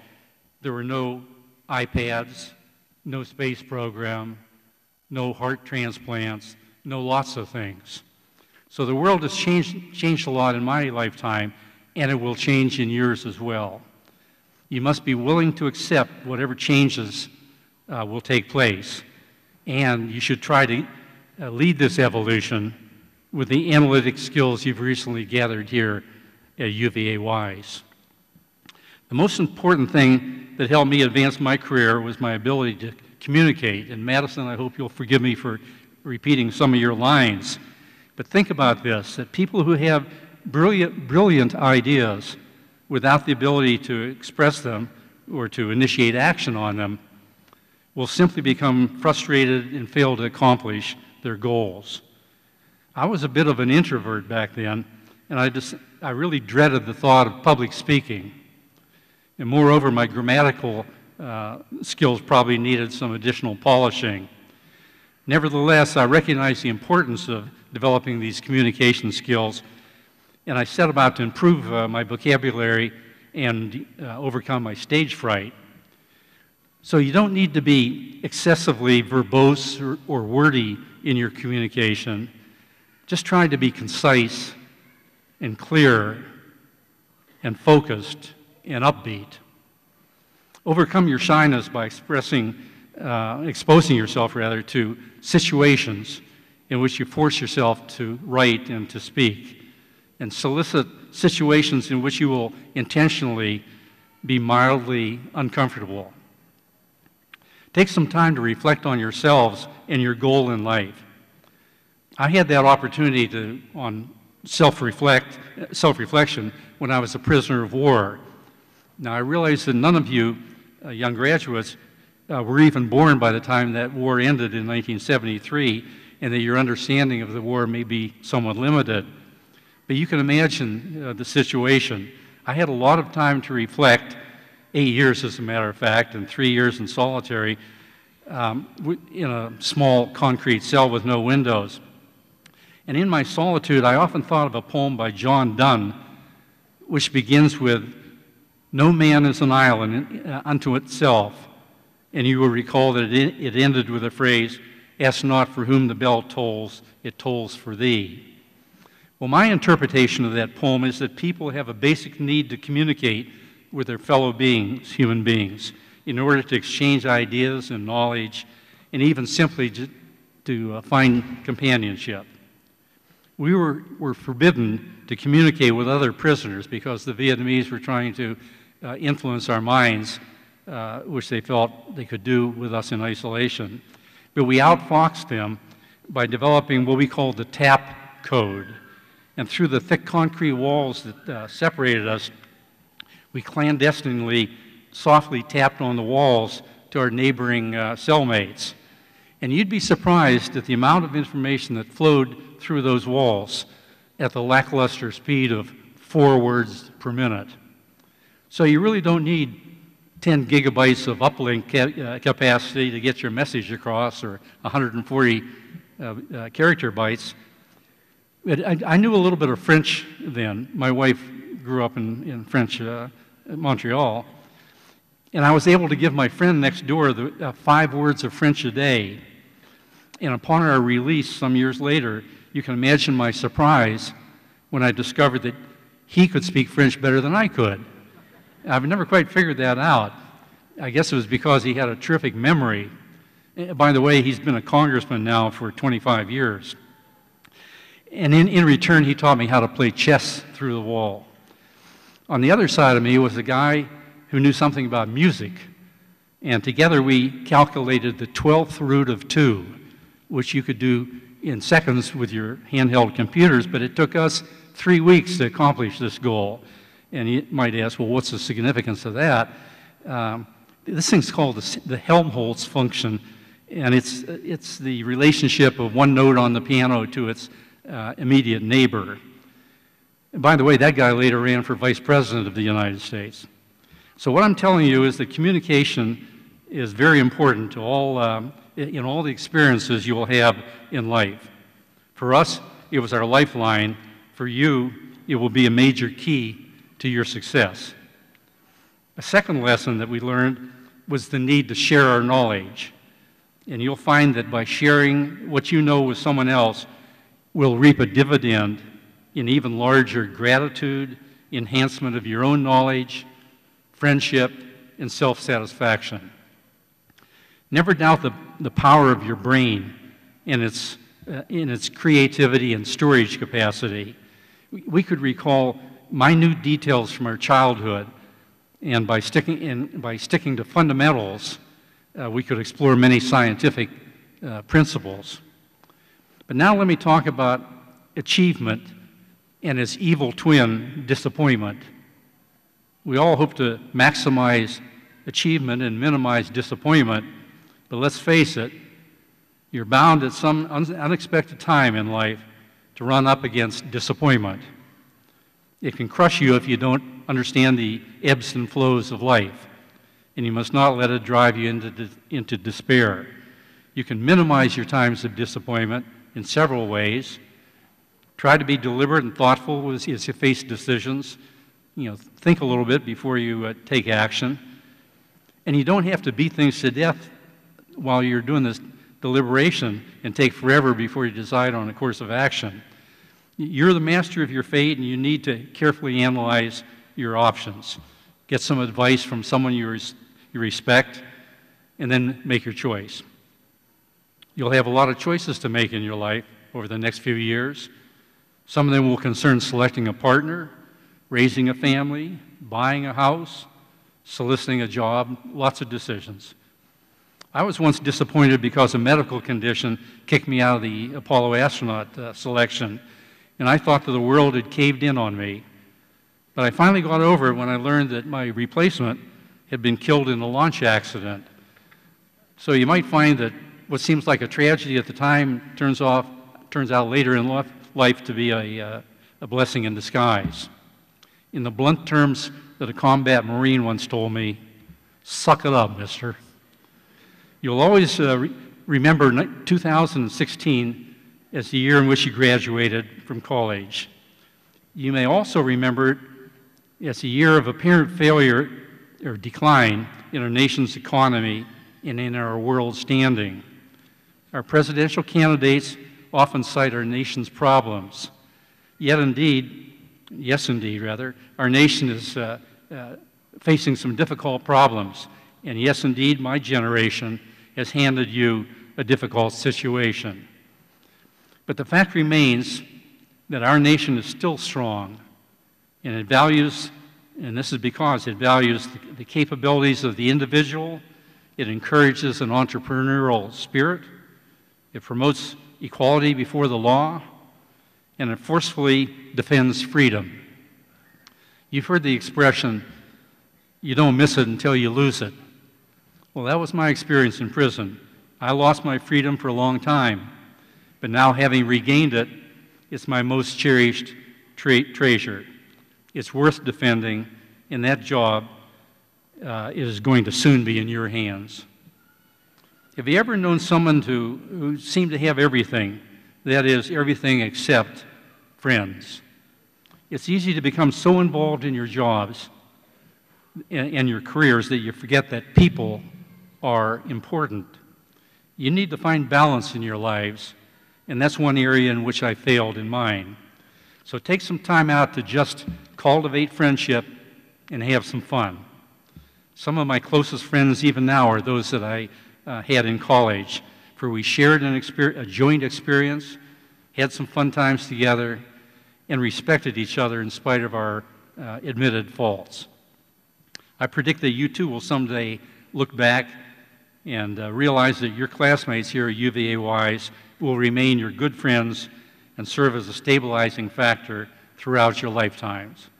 there were no iPads, no space program, no heart transplants, no lots of things. So the world has changed a lot in my lifetime, and it will change in yours as well. You must be willing to accept whatever changes will take place, and you should try to lead this evolution with the analytic skills you've recently gathered here at UVa-Wise. The most important thing that helped me advance my career was my ability to communicate. And Madison, I hope you'll forgive me for repeating some of your lines. But think about this, that people who have brilliant ideas without the ability to express them or to initiate action on them will simply become frustrated and fail to accomplish their goals. I was a bit of an introvert back then, and I really dreaded the thought of public speaking. And moreover, my grammatical skills probably needed some additional polishing. Nevertheless, I recognized the importance of developing these communication skills, and I set about to improve my vocabulary and overcome my stage fright. So you don't need to be excessively verbose or wordy in your communication. Just try to be concise and clear and focused and upbeat. Overcome your shyness by exposing yourself to situations in which you force yourself to write and to speak, and solicit situations in which you will intentionally be mildly uncomfortable. Take some time to reflect on yourselves and your goal in life. I had that opportunity on self-reflection when I was a prisoner of war. Now, I realize that none of you young graduates were even born by the time that war ended in 1973, and that your understanding of the war may be somewhat limited. But you can imagine the situation. I had a lot of time to reflect, 8 years as a matter of fact, and 3 years in solitary, in a small concrete cell with no windows. And in my solitude, I often thought of a poem by John Donne, which begins with, "No man is an island unto itself," and you will recall that it ended with the phrase, "Ask not for whom the bell tolls, it tolls for thee." Well, my interpretation of that poem is that people have a basic need to communicate with their fellow beings, human beings, in order to exchange ideas and knowledge, and even simply to find companionship. We were forbidden to communicate with other prisoners because the Vietnamese were trying to influence our minds, which they felt they could do with us in isolation. But we outfoxed them by developing what we called the TAP code. And through the thick concrete walls that separated us, we clandestinely, softly tapped on the walls to our neighboring cellmates. And you'd be surprised at the amount of information that flowed through those walls at the lackluster speed of 4 words per minute. So you really don't need 10 gigabytes of uplink capacity to get your message across, or 140 character bytes. But I knew a little bit of French then. My wife grew up in French, Montreal. And I was able to give my friend next door 5 words of French a day. And upon our release some years later, you can imagine my surprise when I discovered that he could speak French better than I could. I've never quite figured that out. I guess it was because he had a terrific memory. By the way, he's been a congressman now for 25 years. And in return, he taught me how to play chess through the wall. On the other side of me was a guy who knew something about music. And together we calculated the 12th root of 2, which you could do in seconds with your handheld computers, but it took us 3 weeks to accomplish this goal. And you might ask, well, what's the significance of that? This thing's called the Helmholtz function, and it's the relationship of one note on the piano to its immediate neighbor. And by the way, that guy later ran for vice president of the United States. So what I'm telling you is that communication is very important to in all the experiences you will have in life. For us, it was our lifeline. For you, it will be a major key to your success. A second lesson that we learned was the need to share our knowledge. And you'll find that by sharing what you know with someone else, will reap a dividend in even larger gratitude, enhancement of your own knowledge, friendship, and self-satisfaction. Never doubt the power of your brain in its creativity and storage capacity. We could recall minute details from our childhood, and by sticking to fundamentals, we could explore many scientific principles. But now let me talk about achievement and its evil twin, disappointment. We all hope to maximize achievement and minimize disappointment, but let's face it, you're bound at some unexpected time in life to run up against disappointment. It can crush you if you don't understand the ebbs and flows of life, and you must not let it drive you into despair. You can minimize your times of disappointment in several ways. Try to be deliberate and thoughtful as you face decisions. Think a little bit before you take action. And you don't have to beat things to death while you're doing this deliberation and take forever before you decide on a course of action. You're the master of your fate, and you need to carefully analyze your options. Get some advice from someone you respect, and then make your choice. You'll have a lot of choices to make in your life over the next few years. Some of them will concern selecting a partner, raising a family, buying a house, soliciting a job, lots of decisions. I was once disappointed because a medical condition kicked me out of the Apollo astronaut selection, and I thought that the world had caved in on me. But I finally got over it when I learned that my replacement had been killed in a launch accident. So you might find that what seems like a tragedy at the time turns out later in life to be a blessing in disguise. In the blunt terms that a combat Marine once told me, suck it up, mister. You'll always remember 2016 as the year in which you graduated from college. You may also remember it as a year of apparent failure or decline in our nation's economy and in our world standing. Our presidential candidates often cite our nation's problems. Yes, indeed, our nation is facing some difficult problems. And yes, indeed, my generation has handed you a difficult situation. But the fact remains that our nation is still strong, and it values, and this is because it values the capabilities of the individual, it encourages an entrepreneurial spirit, it promotes equality before the law, and it forcefully defends freedom. You've heard the expression, you don't miss it until you lose it. Well, that was my experience in prison. I lost my freedom for a long time, but now having regained it, it's my most cherished treasure. It's worth defending, and that job is going to soon be in your hands. Have you ever known someone who seemed to have everything, that is, everything except friends? It's easy to become so involved in your jobs and your careers that you forget that people are important. You need to find balance in your lives, and that's one area in which I failed in mine. So take some time out to just cultivate friendship and have some fun. Some of my closest friends even now are those that I had in college, for we shared a joint experience, had some fun times together, and respected each other in spite of our admitted faults. I predict that you too will someday look back and realize that your classmates here at UVa-Wise will remain your good friends and serve as a stabilizing factor throughout your lifetimes.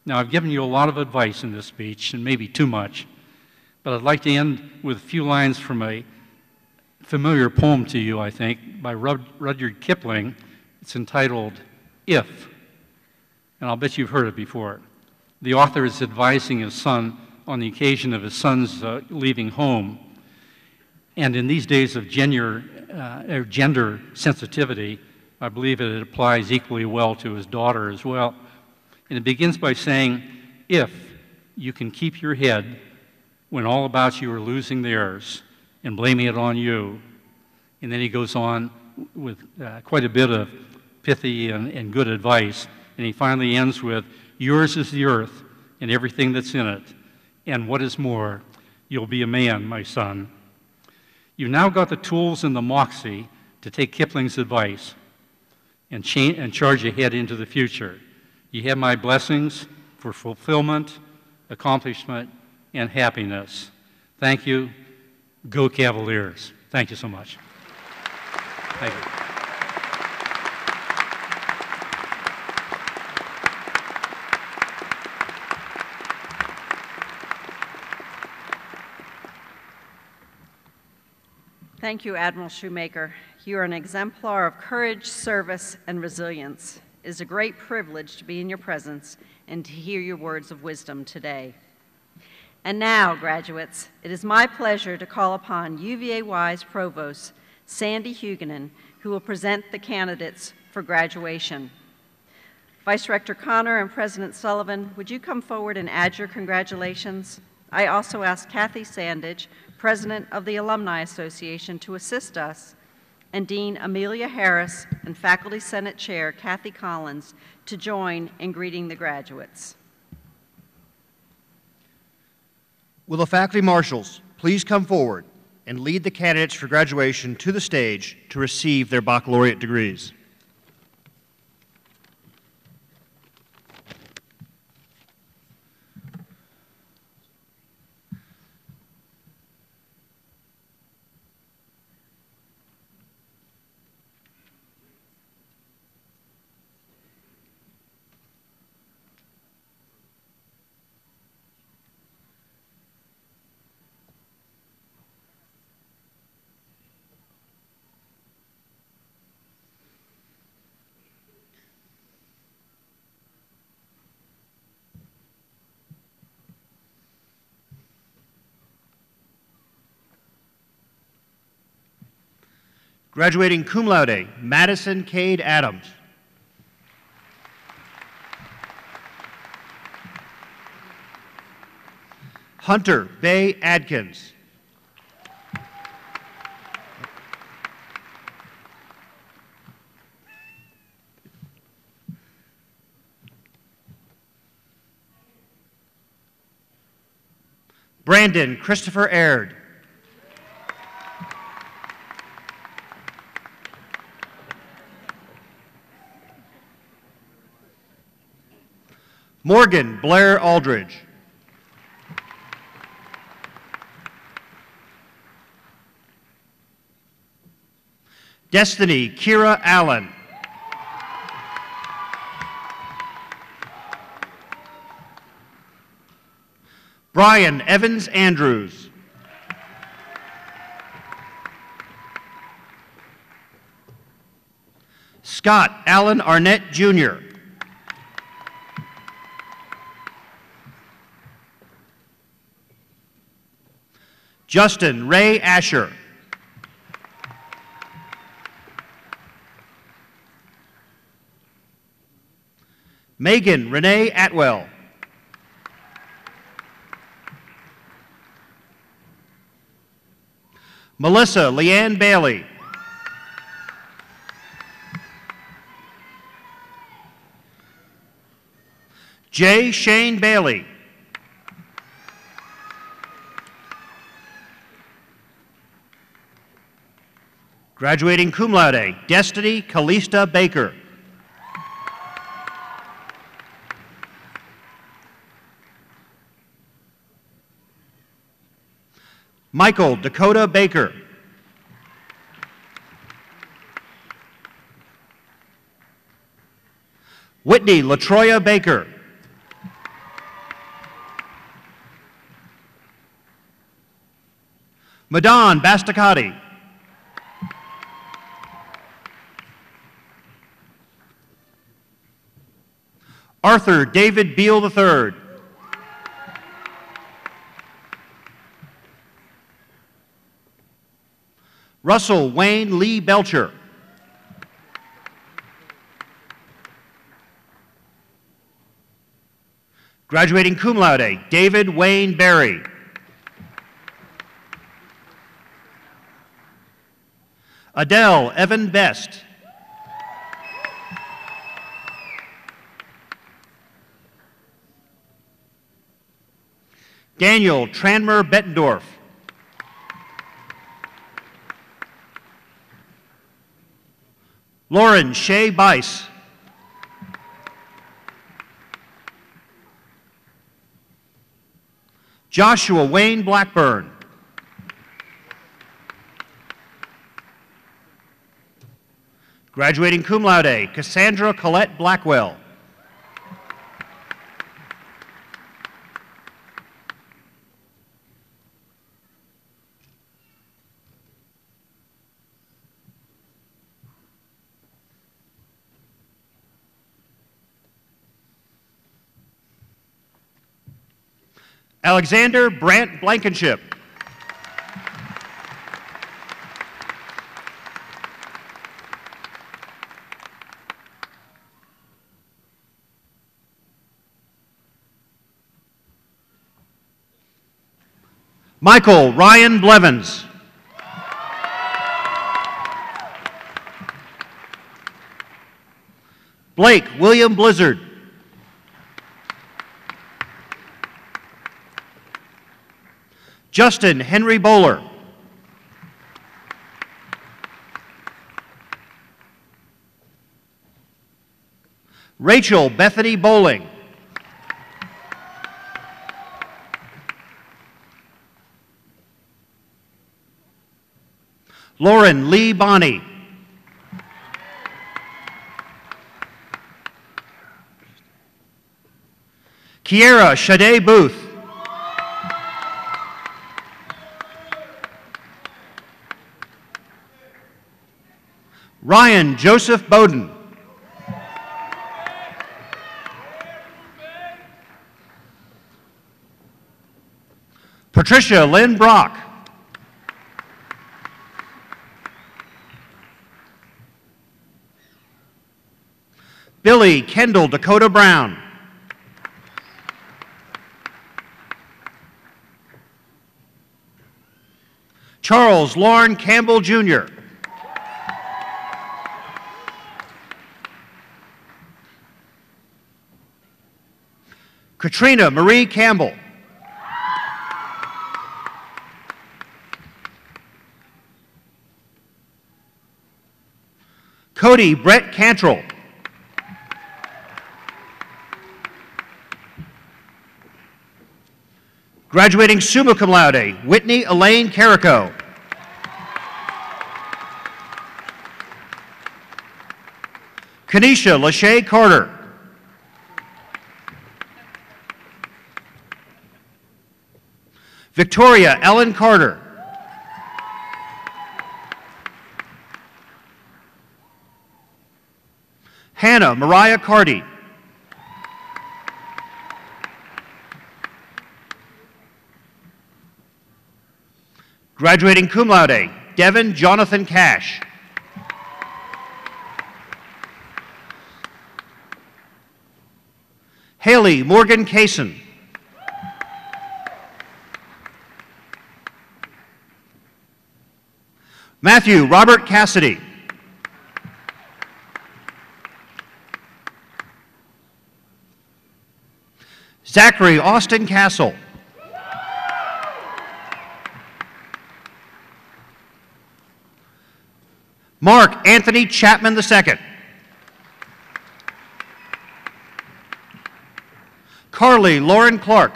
Now, I've given you a lot of advice in this speech, and maybe too much, but I'd like to end with a few lines from a familiar poem to you, I think, by Rudyard Kipling. It's entitled, If, and I'll bet you've heard it before. The author is advising his son on the occasion of his son's leaving home. And in these days of gender sensitivity, I believe it applies equally well to his daughter as well. And it begins by saying, if you can keep your head when all about you are losing theirs and blaming it on you. And then he goes on with quite a bit of pithy and good advice. And he finally ends with, yours is the earth and everything that's in it. And what is more, you'll be a man, my son. You've now got the tools and the moxie to take Kipling's advice and charge ahead into the future. You have my blessings for fulfillment, accomplishment, and happiness. Thank you. Go Cavaliers. Thank you so much. Thank you. Thank you, Admiral Shoemaker. You are an exemplar of courage, service, and resilience. It is a great privilege to be in your presence and to hear your words of wisdom today. And now, graduates, it is my pleasure to call upon UVa-Wise Provost Sandy Huguenin, who will present the candidates for graduation. Vice Rector Connor and President Sullivan, would you come forward and add your congratulations? I also ask Kathy Sandage, President of the Alumni Association, to assist us, and Dean Amelia Harris and Faculty Senate Chair Kathy Collins to join in greeting the graduates. Will the faculty marshals please come forward and lead the candidates for graduation to the stage to receive their baccalaureate degrees? Graduating cum laude, Madison Cade Adams. Hunter Bay Adkins. Brandon Christopher Aird. Morgan Blair Aldridge. Destiny Kira Allen. Brian Evans Andrews. Scott Allen Arnett, Jr. Justin Ray Asher. Megan Renee Atwell. Melissa Leanne Bailey. Jay Shane Bailey. Graduating cum laude, Destiny Callista Baker. Michael Dakota Baker. Whitney LaTroya Baker. Madan Bastakati. Arthur David Beal III. Russell Wayne Lee Belcher. Graduating cum laude, David Wayne Berry. Adele Evan Best. Daniel Tranmer Bettendorf. Lauren Shea Bice. Joshua Wayne Blackburn. Graduating cum laude, Cassandra Collette Blackwell. Alexander Brant Blankenship. Michael Ryan Blevins. Blake William Blizzard. Justin Henry Bowler. Rachel Bethany Bowling. Lauren Lee Bonney. Kiera Shade Booth. Ryan Joseph Bowden. Patricia Lynn Brock. Billy Kendall Dakota Brown. Charles Lauren Campbell, Jr. Katrina Marie Campbell. Cody Brett Cantrell. Graduating summa cum laude, Whitney Elaine Carrico. Kanisha Lachey Carter. Victoria Ellen Carter. Hannah Mariah Carty. Graduating cum laude, Devin Jonathan Cash. Haley Morgan Kaysen. Matthew Robert Cassidy. Zachary Austin Castle. Mark Anthony Chapman II. Carly Lauren Clark.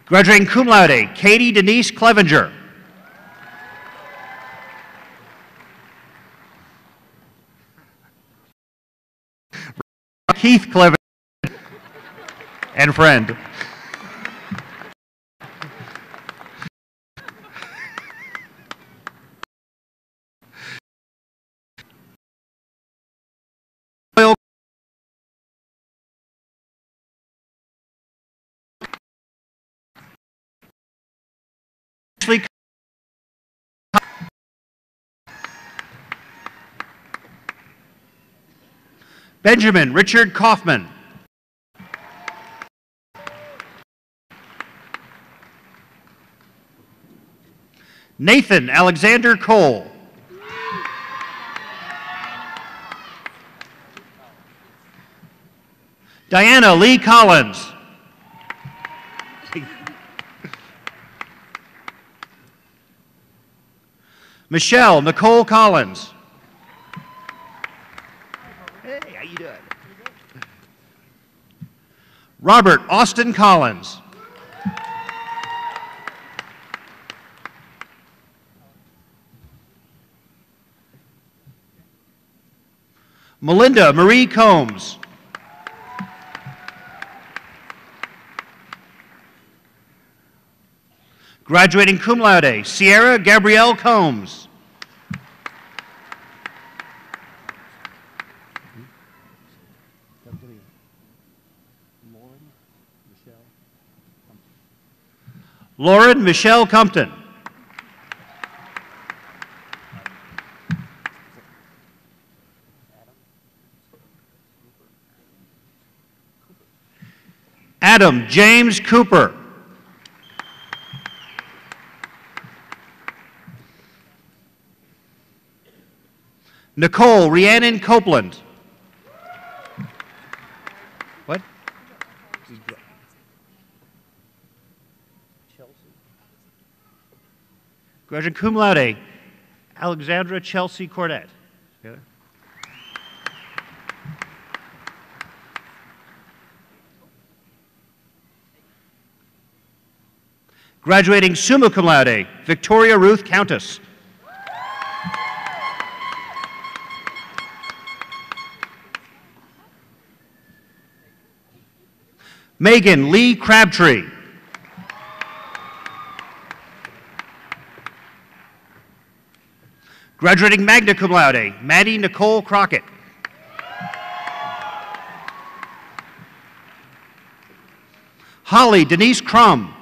Graduating cum laude, Katie Denise Clevenger. Keith Clevenger and friend. Benjamin Richard Kaufman. Nathan Alexander Cole. Diana Lee Collins. Michelle Nicole Collins. Hey, how you doing? Robert Austin Collins. Melinda Marie Combs. Graduating cum laude, Sierra Gabrielle Combs. Lauren Michelle Compton. Adam James Cooper. Nicole Rhiannon Copeland. What? Graduate cum laude, Alexandra Chelsea Cordet. Together. Graduating summa cum laude, Victoria Ruth Countess. Megan Lee Crabtree. Graduating magna cum laude, Maddie Nicole Crockett. Holly Denise Crum.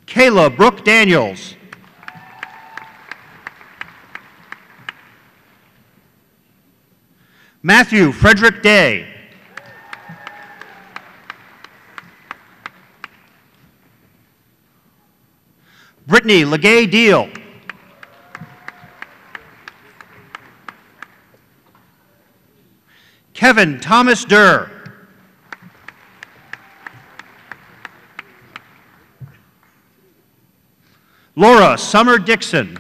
Kayla Brooke Daniels. Matthew Frederick Day. Brittany Legay Deal. Kevin Thomas Durr. Laura Summer Dixon.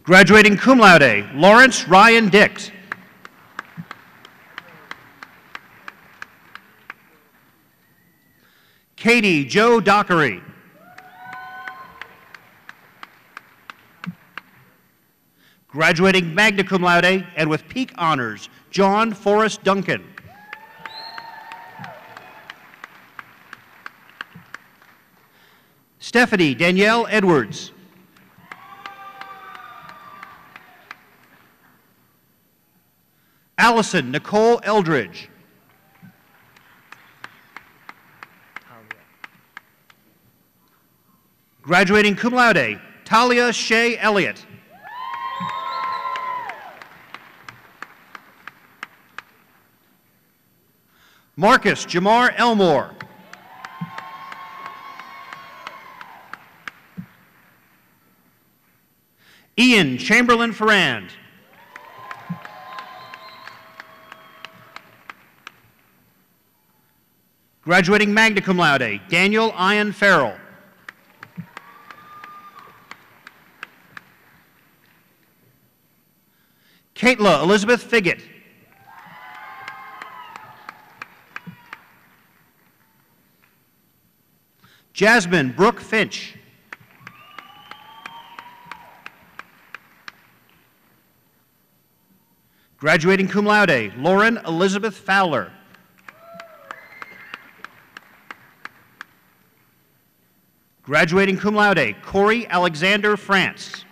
Graduating cum laude, Lawrence Ryan Dix. Katie Joe Dockery. Graduating magna cum laude and with peak honors, John Forrest Duncan. Stephanie Danielle Edwards. Allison Nicole Eldridge. Graduating cum laude, Talia Shea Elliott. Marcus Jamar Elmore. Ian Chamberlain Ferrand. Graduating magna cum laude, Daniel Ian Farrell. Caitla Elizabeth Figgett. Jasmine Brooke Finch. Graduating cum laude, Lauren Elizabeth Fowler. Graduating cum laude, Corey Alexander France.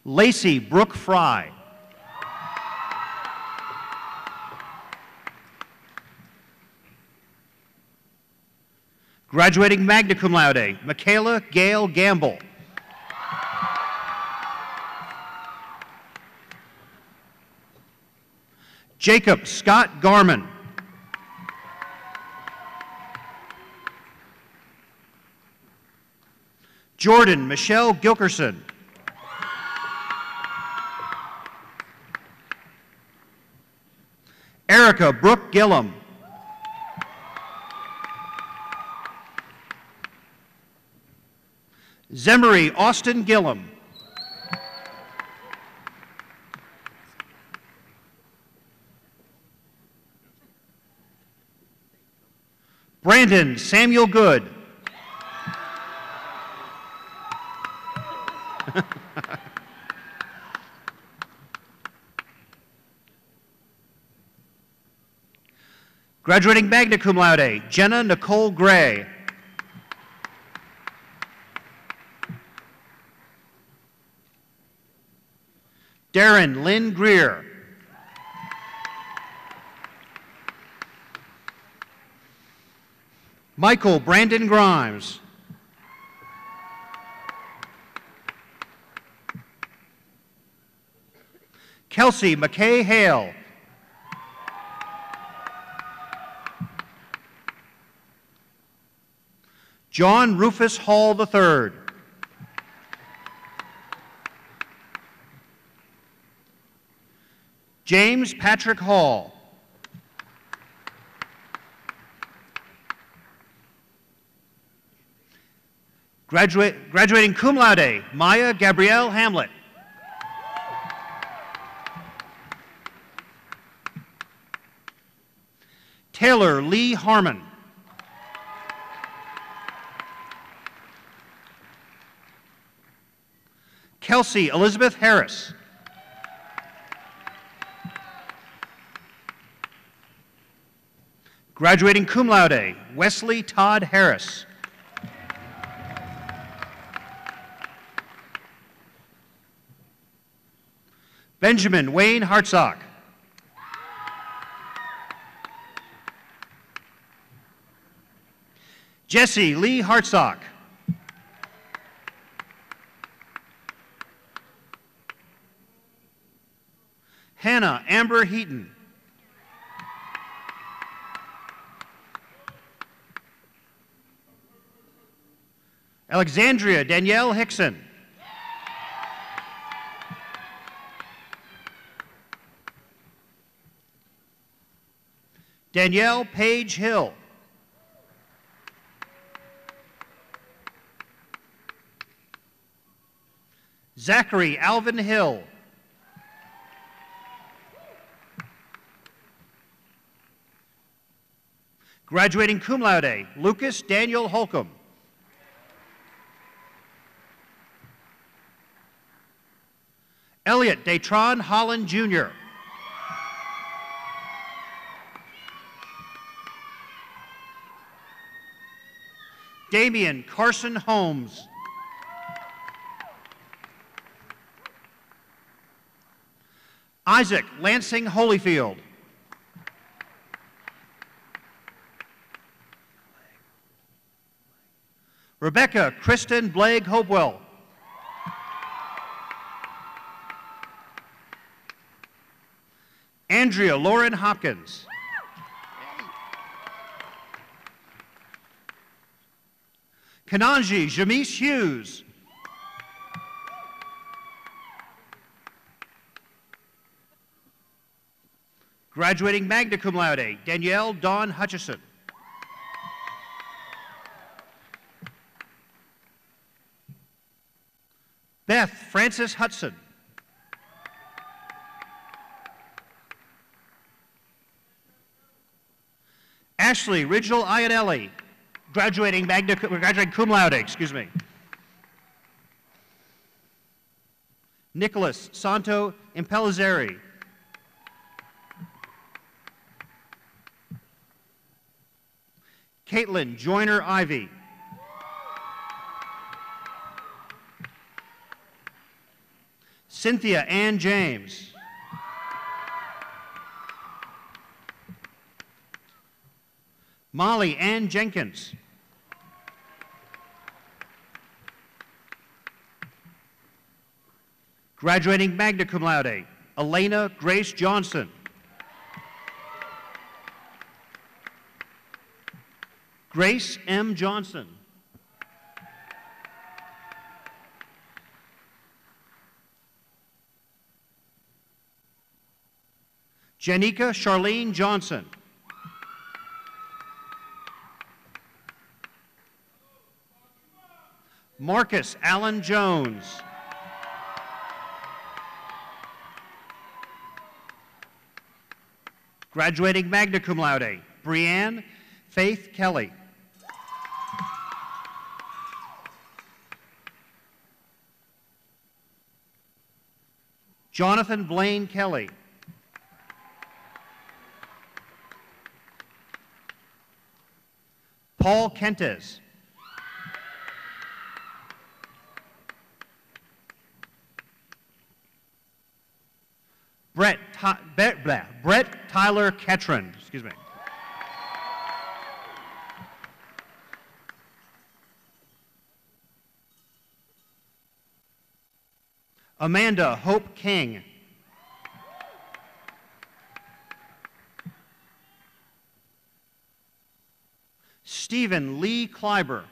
Lacey Brooke Fry. Graduating magna cum laude, Michaela Gail Gamble. Jacob Scott Garman. Jordan Michelle Gilkerson. Erica Brooke Gillum. Zemery Austin Gillum. Brandon Samuel Good. Graduating magna cum laude, Jenna Nicole Gray. Darren Lynn Greer. Michael Brandon Grimes. Kelsey McKay Hale. John Rufus Hall III. James Patrick Hall. Graduating cum laude, Maya Gabrielle Hamlet. Taylor Lee Harmon. Kelsey Elizabeth Harris. Graduating cum laude, Wesley Todd Harris. Benjamin Wayne Hartsock. Jesse Lee Hartsock. Hannah Amber Heaton. Alexandria Danielle Hickson. Danielle Page Hill. Zachary Alvin Hill. Graduating cum laude, Lucas Daniel Holcomb. Elliot Datron Holland Jr. Damian Carson Holmes. Isaac Lansing Holyfield. Rebecca Kristen Blake Hopewell. Andrea Lauren Hopkins. Kananji Jamise Hughes. Graduating magna cum laude, Danielle Dawn Hutchison. Beth Frances Hudson. Ashley Ridgel Iannelli, graduating cum laude, excuse me. Nicholas Santo Impellizzeri. Caitlin Joyner Ivy. Cynthia Ann James. Molly Ann Jenkins. Graduating magna cum laude, Elena Grace Johnson. Grace M. Johnson. Janika Charlene Johnson. Marcus Allen Jones. Graduating magna cum laude, Brianne Faith Kelly. Jonathan Blaine Kelly. Paul Kentes. Brett Tyler Ketron, excuse me. Amanda Hope King. Stephen Lee Kleiber.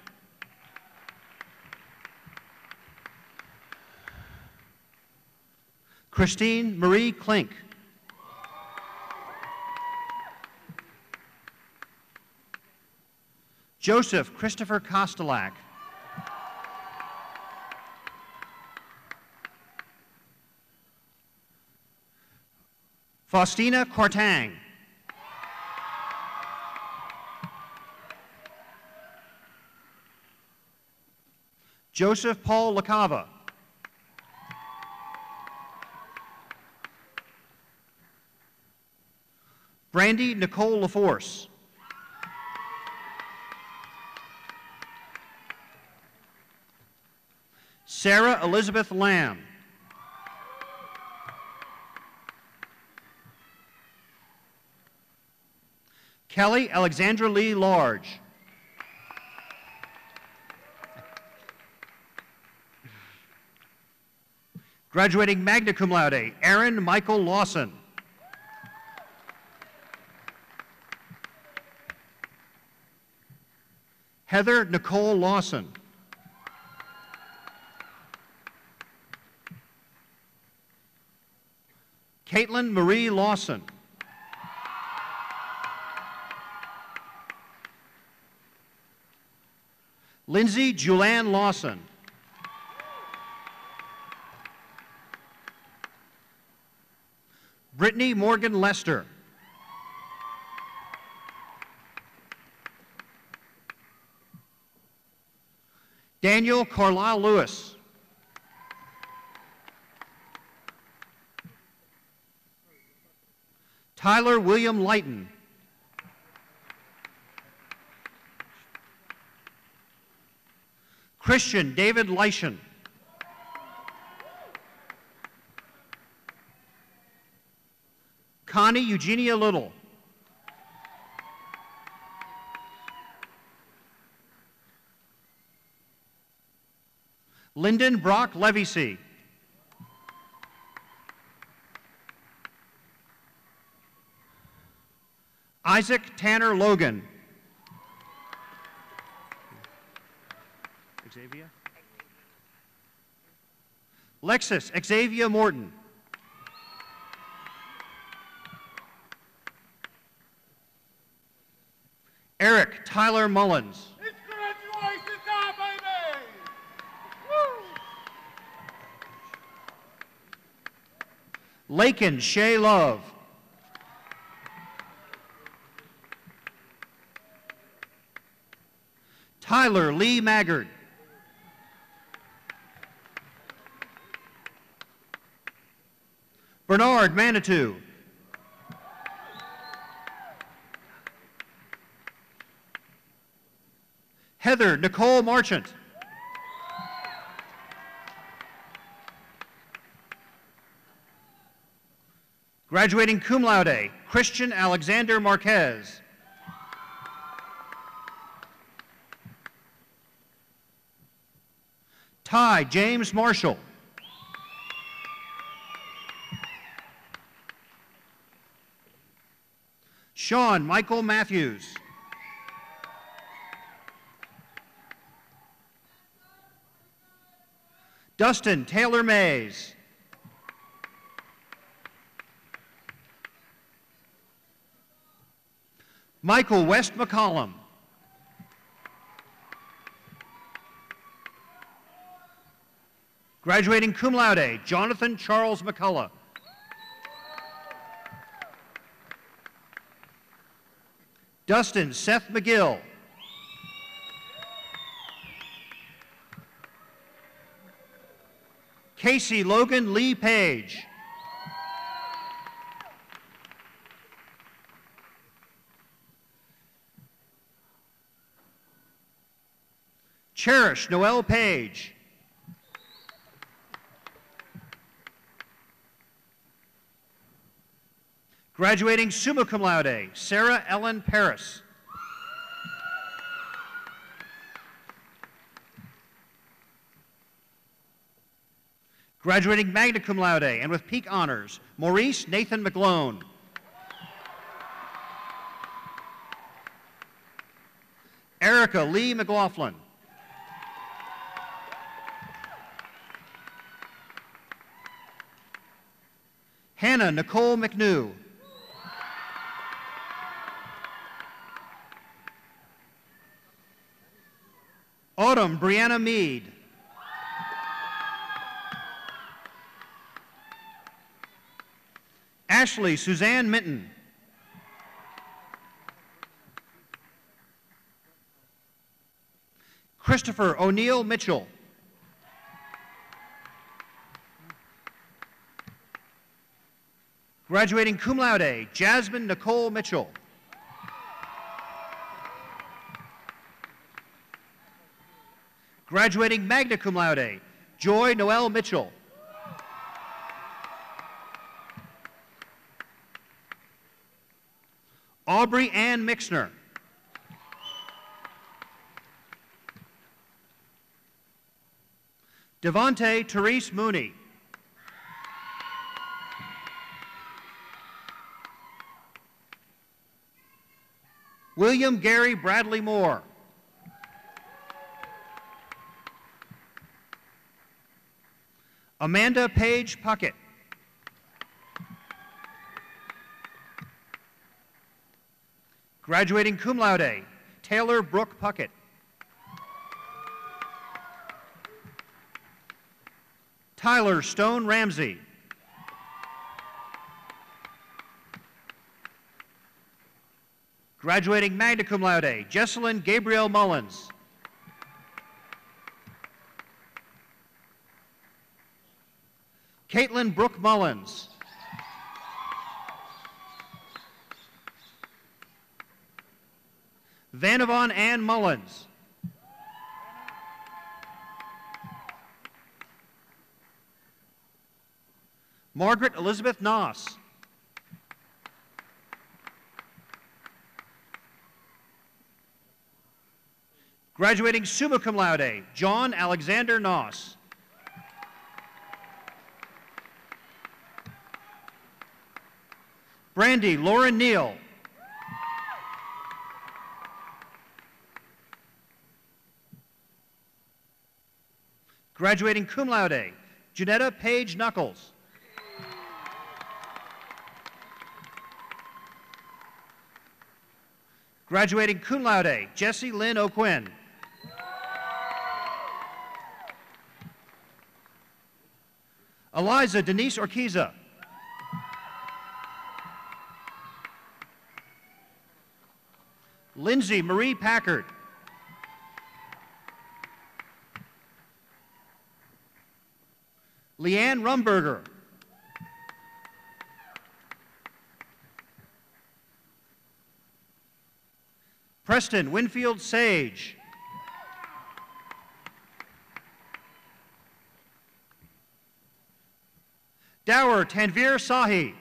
Christine Marie Klink. Joseph Christopher Kostelak. Faustina Quartang. Joseph Paul LaCava. Brandy Nicole LaForce. Sarah Elizabeth Lamb. Kelly Alexandra Lee Large. Graduating magna cum laude, Aaron Michael Lawson. Heather Nicole Lawson. Caitlin Marie Lawson. Lindsay Julianne Lawson. Brittany Morgan Lester. Daniel Carlisle Lewis. Tyler William Lighton. Christian David Leishan. Connie Eugenia Little. Lyndon Brock Levisey. Isaac Tanner Logan. Xavier. Lexus Xavier Morton. Eric Tyler Mullins. It's graduation time, baby! Woo! Lakin Shea Love. Tyler Lee Maggard. Bernard Manitou. Heather Nicole Marchant. Graduating cum laude, Christian Alexander Marquez. Ty James Marshall. Sean Michael Matthews. Dustin Taylor Mays. Michael West McCollum. Graduating cum laude, Jonathan Charles McCullough. Dustin Seth McGill. Casey Logan Lee Page. Cherish Noel Page. Graduating summa cum laude, Sarah Ellen Paris. Graduating magna cum laude and with peak honors, Maurice Nathan McGlone. Erica Lee McLaughlin. Hannah Nicole McNew. Autumn Brianna Mead. Ashley Suzanne Minton. Christopher O'Neill Mitchell. Graduating cum laude, Jasmine Nicole Mitchell. Graduating magna cum laude, Joy Noel Mitchell. Aubrey Ann Mixner. Devonte Therese Mooney. William Gary Bradley Moore. Amanda Page Puckett. Graduating cum laude, Taylor Brooke Puckett. Tyler Stone Ramsey. Graduating magna cum laude, Jesselyn Gabrielle Mullins. Caitlin Brooke Mullins. Vanavon Ann Mullins. Margaret Elizabeth Noss. Graduating summa cum laude, John Alexander Noss. Brandy Lauren Neal. Graduating cum laude, Janetta Page Knuckles. Graduating cum laude, Jessie Lynn O'Quinn. Eliza Denise Orquiza. Lindsay Marie Packard. Leanne Rumberger. Preston Winfield Sage. Dower Tanvir Sahi.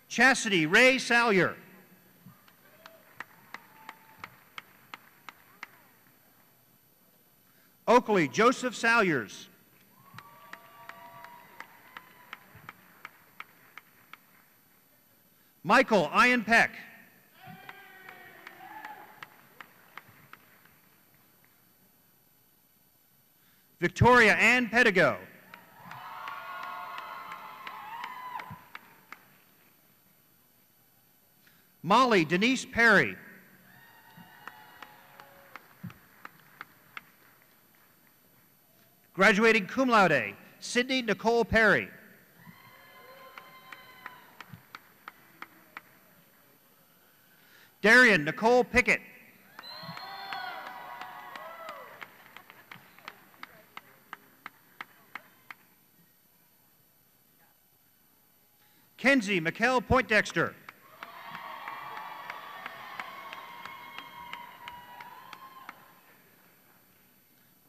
Chastity Ray Salyer. Oakley Joseph Salyers. Michael Ian Peck. Victoria Ann Pedigo. Molly Denise Perry. Graduating cum laude, Sydney Nicole Perry. Darian Nicole Pickett. Kenzie McKell Poindexter.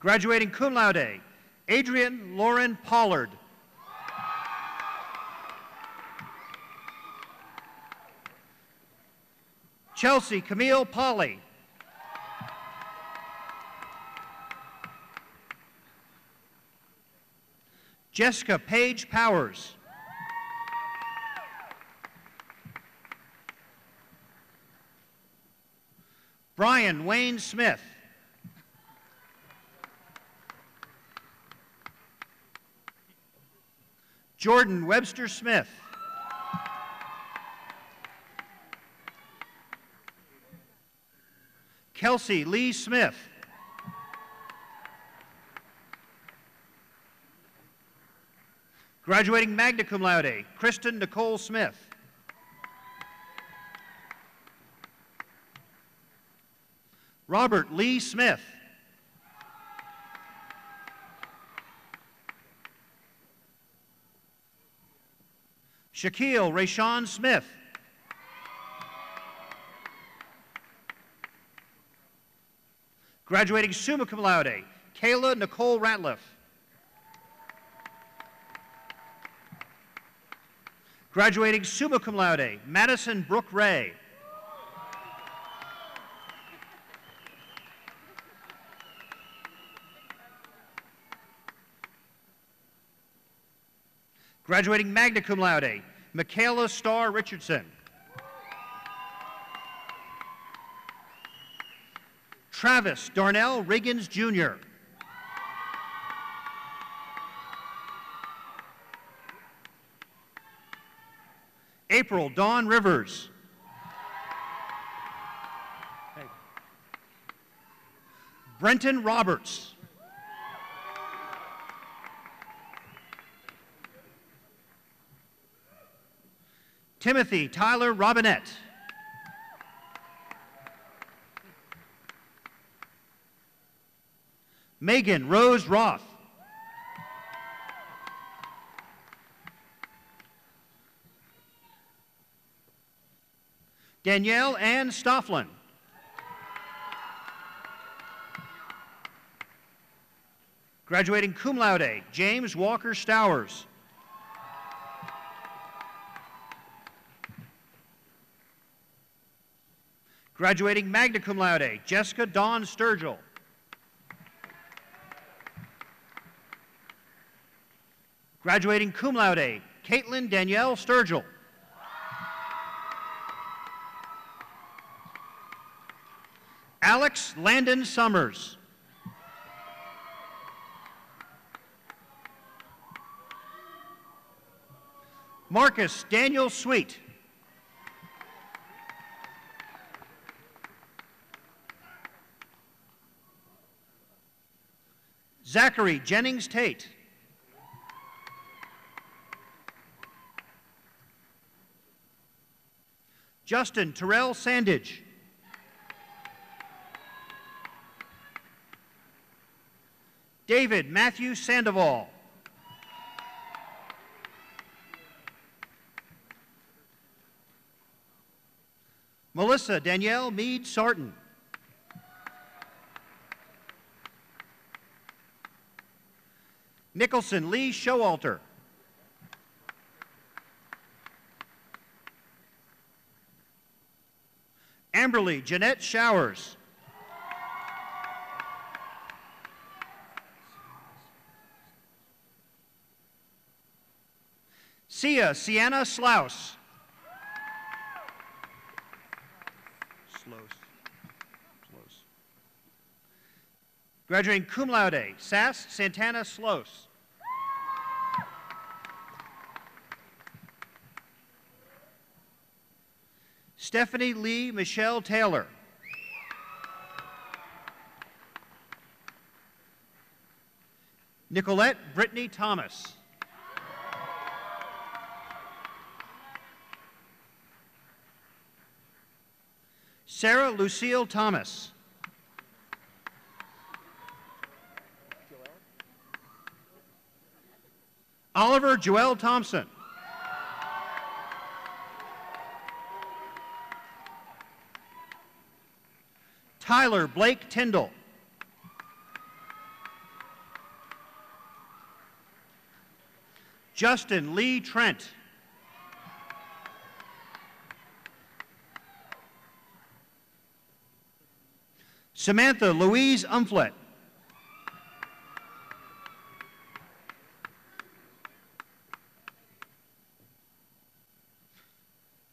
Graduating cum laude, Adrian Lauren Pollard. Chelsea Camille Polly. Jessica Paige Powers. Brian Wayne Smith. Jordan Webster Smith. Kelsey Lee Smith. Graduating magna cum laude, Kristen Nicole Smith. Robert Lee Smith. Shaquille Rayshawn Smith. Graduating summa cum laude, Kayla Nicole Ratliff. Graduating summa cum laude, Madison Brooke Ray. Graduating magna cum laude, Michaela Starr Richardson. Travis Darnell Riggins, Jr. April Dawn Rivers. Brenton Roberts. Timothy Tyler Robinette. Megan Rose Roth. Danielle Ann Stofflin. Graduating cum laude, James Walker Stowers. Graduating magna cum laude, Jessica Dawn Sturgill. Graduating cum laude, Caitlin Danielle Sturgill. Alex Landon Summers. Marcus Daniel Sweet. Zachary Jennings Tate. Justin Terrell Sandage. David Matthew Sandoval. Melissa Danielle Meade Sarton. Nicholson Lee Showalter. Amberly Jeanette Showers. Sia Sienna Slouse. Graduating cum laude, Sass Santana Slose. Stephanie Lee Michelle Taylor. Nicolette Brittany Thomas. Sarah Lucille Thomas. Oliver Joel Thompson. Tyler Blake Tyndall. Justin Lee Trent. Samantha Louise Umflett.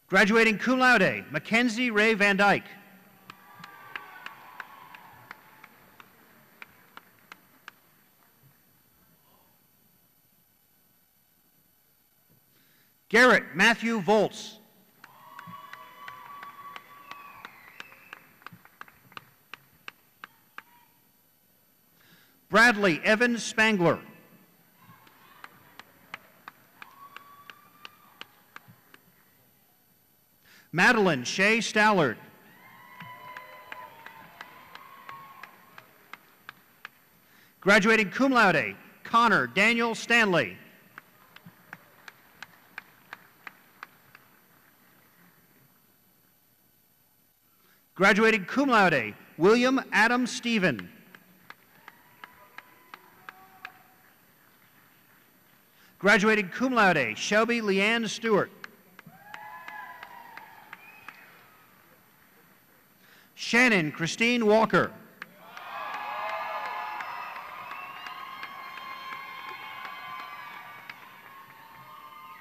Graduating cum laude, Mackenzie Ray Van Dyke. Garrett Matthew Volz. Bradley Evan Spangler. Madeline Shea Stallard. Graduating cum laude, Connor Daniel Stanley. Graduating cum laude, William Adam Stephen. Graduating cum laude, Shelby Leanne Stewart. Shannon Christine Walker.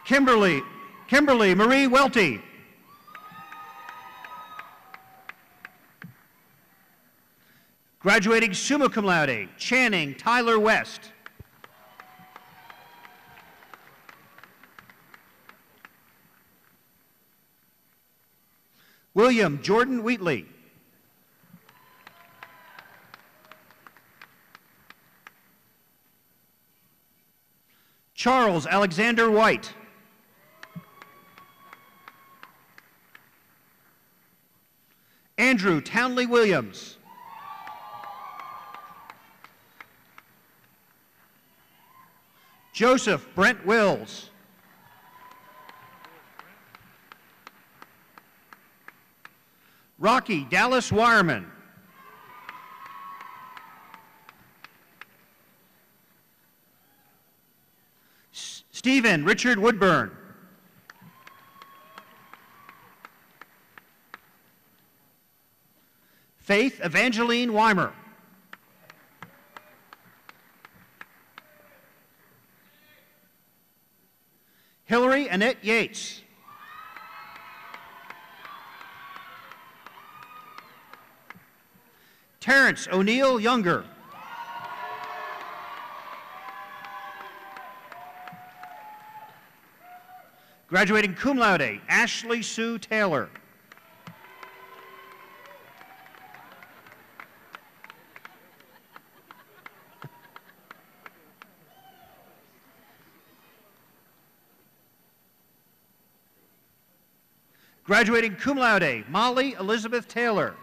Kimberly Marie Welty. Graduating summa cum laude, Channing Tyler West. William Jordan Wheatley. Charles Alexander White. Andrew Townley Williams. Joseph Brent Wills. Rocky Dallas Wireman. Stephen Richard Woodburn. Faith Evangeline Weimer. Hillary Annette Yates. Terrence O'Neill Younger. Graduating cum laude, Ashley Sue Taylor. Graduating cum laude, Molly Elizabeth Taylor.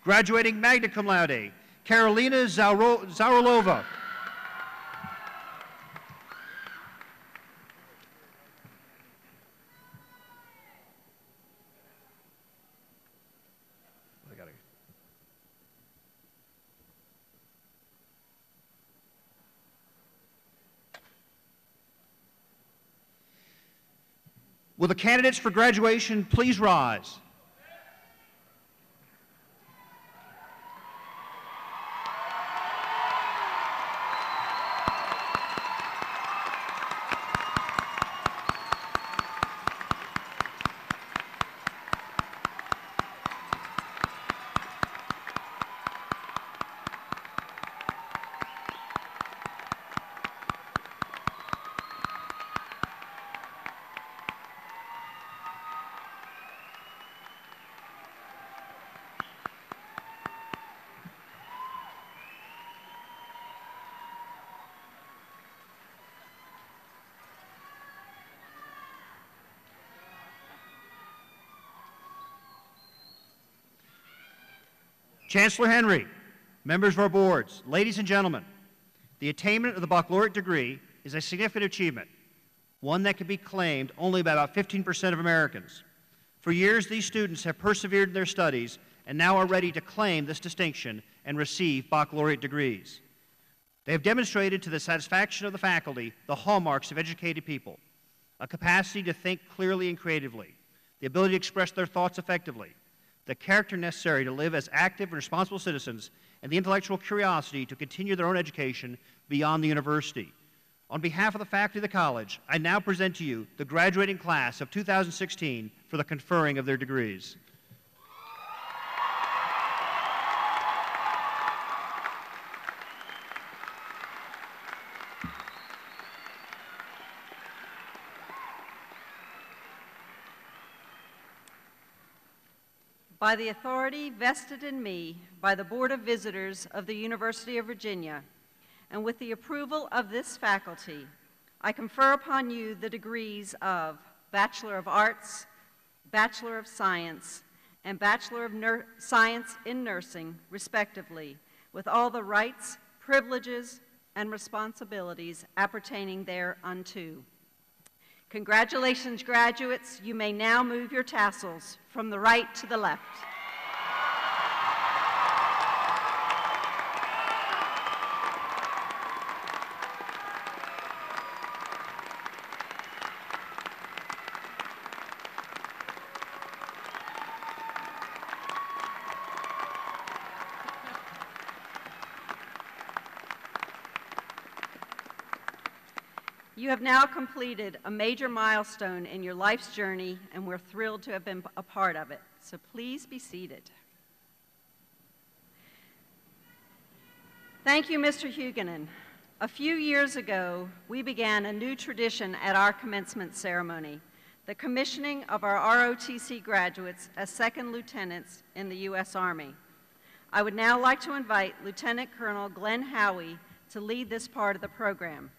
Graduating magna cum laude, Carolina Zarolova. Will the candidates for graduation please rise? Chancellor Henry, members of our boards, ladies and gentlemen, the attainment of the baccalaureate degree is a significant achievement, one that can be claimed only by about 15% of Americans. For years, these students have persevered in their studies and now are ready to claim this distinction and receive baccalaureate degrees. They have demonstrated to the satisfaction of the faculty the hallmarks of educated people: a capacity to think clearly and creatively, the ability to express their thoughts effectively, the character necessary to live as active and responsible citizens, and the intellectual curiosity to continue their own education beyond the university. On behalf of the faculty of the college, I now present to you the graduating class of 2016 for the conferring of their degrees. By the authority vested in me by the Board of Visitors of the University of Virginia, and with the approval of this faculty, I confer upon you the degrees of Bachelor of Arts, Bachelor of Science, and Bachelor of Science in Nursing, respectively, with all the rights, privileges, and responsibilities appertaining thereunto. Congratulations, graduates. You may now move your tassels from the right to the left. You have now completed a major milestone in your life's journey, and we're thrilled to have been a part of it. So please be seated. Thank you, Mr. Huguenin. A few years ago, we began a new tradition at our commencement ceremony, the commissioning of our ROTC graduates as second lieutenants in the U.S. Army. I would now like to invite Lieutenant Colonel Glenn Howey to lead this part of the program.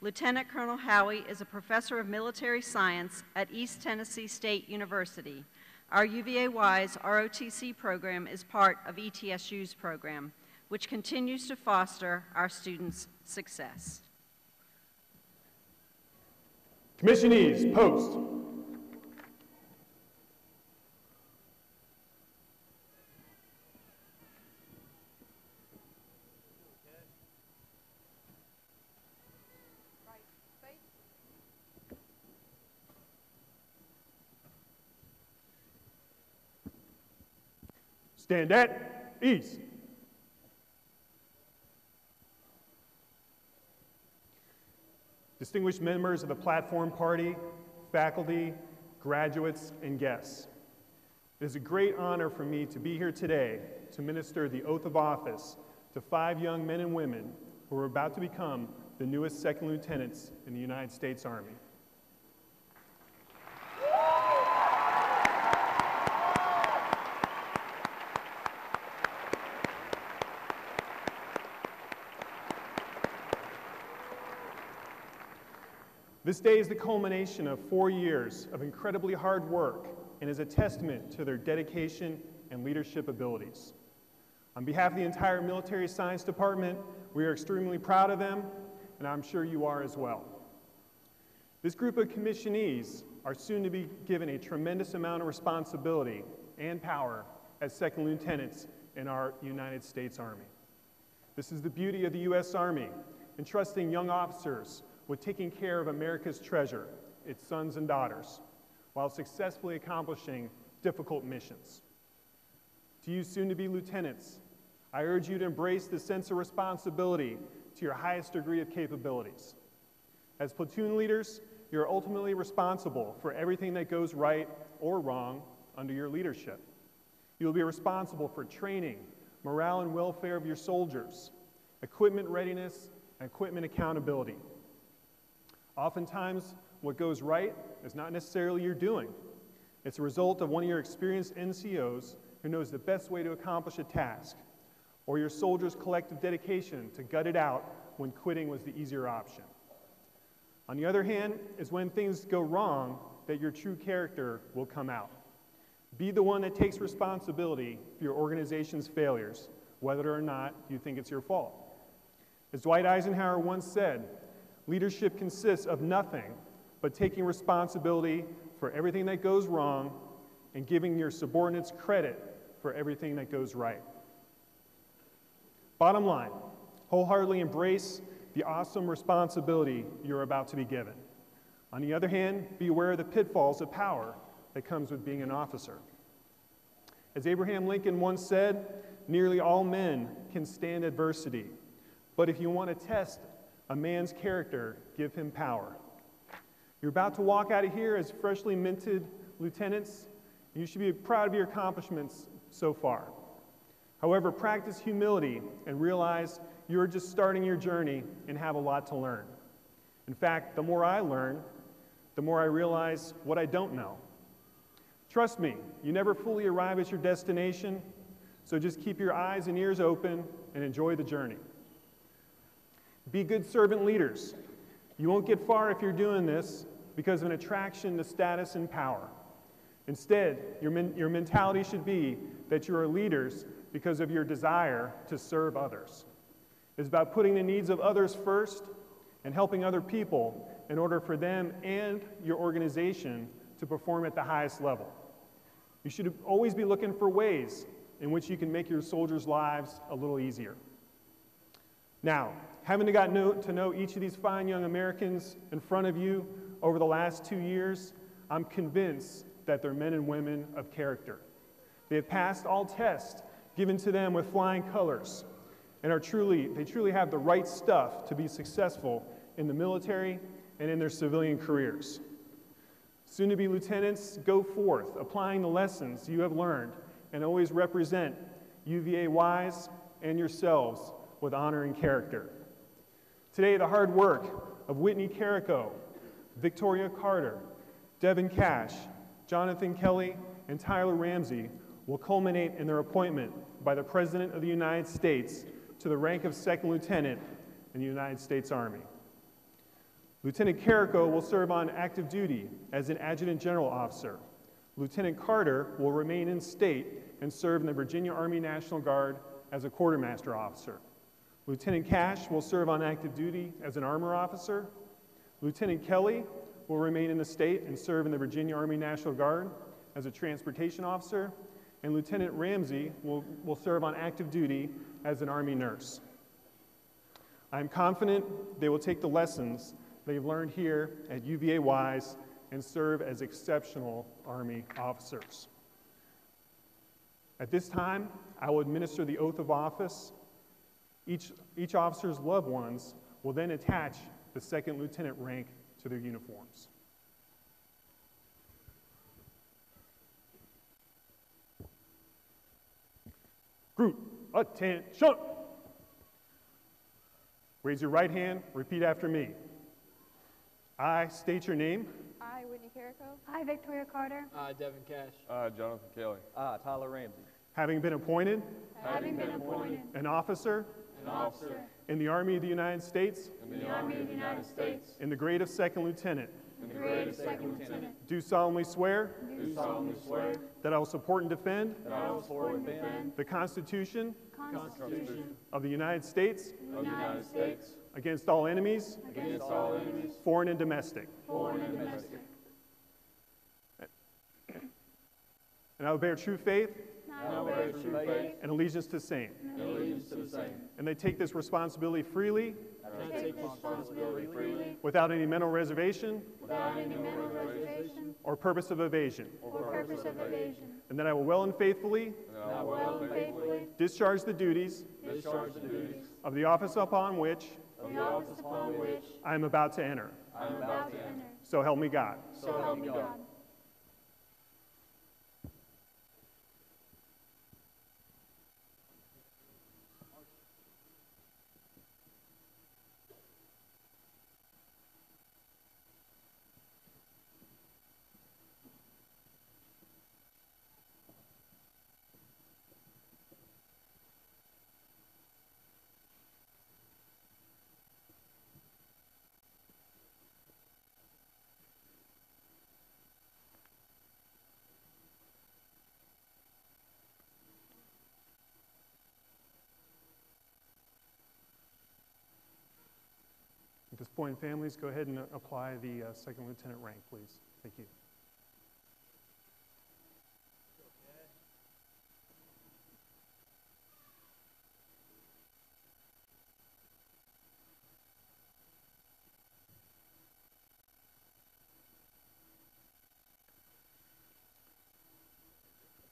Lieutenant Colonel Howey is a professor of military science at East Tennessee State University. Our UVa-Wise ROTC program is part of ETSU's program, which continues to foster our students' success. Commissionees, post. Stand at ease. Distinguished members of the platform party, faculty, graduates, and guests. It is a great honor for me to be here today to minister the oath of office to 5 young men and women who are about to become the newest second lieutenants in the United States Army. This day is the culmination of 4 years of incredibly hard work and is a testament to their dedication and leadership abilities. On behalf of the entire Military Science Department, we are extremely proud of them, and I'm sure you are as well. This group of commissionees are soon to be given a tremendous amount of responsibility and power as second lieutenants in our United States Army. This is the beauty of the U.S. Army, entrusting young officers with taking care of America's treasure, its sons and daughters, while successfully accomplishing difficult missions. To you soon-to-be lieutenants, I urge you to embrace the sense of responsibility to your highest degree of capabilities. As platoon leaders, you're ultimately responsible for everything that goes right or wrong under your leadership. You'll be responsible for training, morale and welfare of your soldiers, equipment readiness, and equipment accountability. Oftentimes, what goes right is not necessarily your doing. It's a result of one of your experienced NCOs who knows the best way to accomplish a task, or your soldiers' collective dedication to gut it out when quitting was the easier option. On the other hand, is when things go wrong that your true character will come out. Be the one that takes responsibility for your organization's failures, whether or not you think it's your fault. As Dwight Eisenhower once said, leadership consists of nothing but taking responsibility for everything that goes wrong and giving your subordinates credit for everything that goes right. Bottom line, Wholeheartedly embrace the awesome responsibility you're about to be given. On the other hand, be aware of the pitfalls of power that comes with being an officer. As Abraham Lincoln once said, nearly all men can stand adversity, but if you want to test a man's character, give him power. You're about to walk out of here as freshly minted lieutenants. You should be proud of your accomplishments so far. However, practice humility and realize you're just starting your journey and have a lot to learn. In fact, the more I learn, the more I realize what I don't know. Trust me, you never fully arrive at your destination, so just keep your eyes and ears open and enjoy the journey. Be good servant leaders. You won't get far if you're doing this because of an attraction to status and power. Instead, your mentality should be that you are leaders because of your desire to serve others. It's about putting the needs of others first and helping other people in order for them and your organization to perform at the highest level. You should always be looking for ways in which you can make your soldiers' lives a little easier. Now, having got to know each of these fine young Americans in front of you over the last 2 years, I'm convinced that they're men and women of character. They have passed all tests given to them with flying colors and they truly have the right stuff to be successful in the military and in their civilian careers. Soon-to-be lieutenants, go forth, applying the lessons you have learned, and always represent UVa-Wise and yourselves with honor and character. Today, the hard work of Whitney Carrico, Victoria Carter, Devin Cash, Jonathan Kelly, and Tyler Ramsey will culminate in their appointment by the President of the United States to the rank of Second Lieutenant in the United States Army. Lieutenant Carrico will serve on active duty as an Adjutant General Officer. Lieutenant Carter will remain in state and serve in the Virginia Army National Guard as a Quartermaster Officer. Lieutenant Cash will serve on active duty as an Armor Officer. Lieutenant Kelly will remain in the state and serve in the Virginia Army National Guard as a Transportation Officer. And Lieutenant Ramsey will serve on active duty as an Army nurse. I am confident they will take the lessons they've learned here at UVa-Wise and serve as exceptional Army officers. At this time, I will administer the oath of office. Each officer's loved ones will then attach the second lieutenant rank to their uniforms. Group, attention! Raise your right hand, repeat after me. I state your name. I, Whitney Carrico. I, Victoria Carter. I, Devin Cash. I, Jonathan Kelly. I, Tyler Ramsey. Having been appointed. Having been appointed. An officer. An officer. In the Army of the United States. In the Army of the United States. In the grade of Second Lieutenant. In the grade of Second Lieutenant. Do solemnly swear. Do solemnly swear. That I will support and defend. That I will support and defend. The Constitution. Constitution. Of the United States. Of the United States. Against all enemies. Against all enemies. Foreign and domestic. Foreign and domestic. And I will bear true faith. And I will bear true faith. And allegiance to the same. And allegiance to the same. And they take this responsibility freely. And I take responsibility freely. Without any mental reservation. Without any mental reservation. Or purpose of evasion. Or purpose of evasion. And that I will well and faithfully. And I will well and faithfully. Discharge the duties. Discharge the duties. Of the office upon which. Of the office upon which. I am about to enter. I am about to enter. So help me God. So help me God. At this point, families, go ahead and apply the second lieutenant rank, please. Thank you.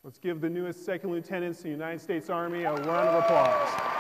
Let's give the newest second lieutenants in the United States Army a round of applause.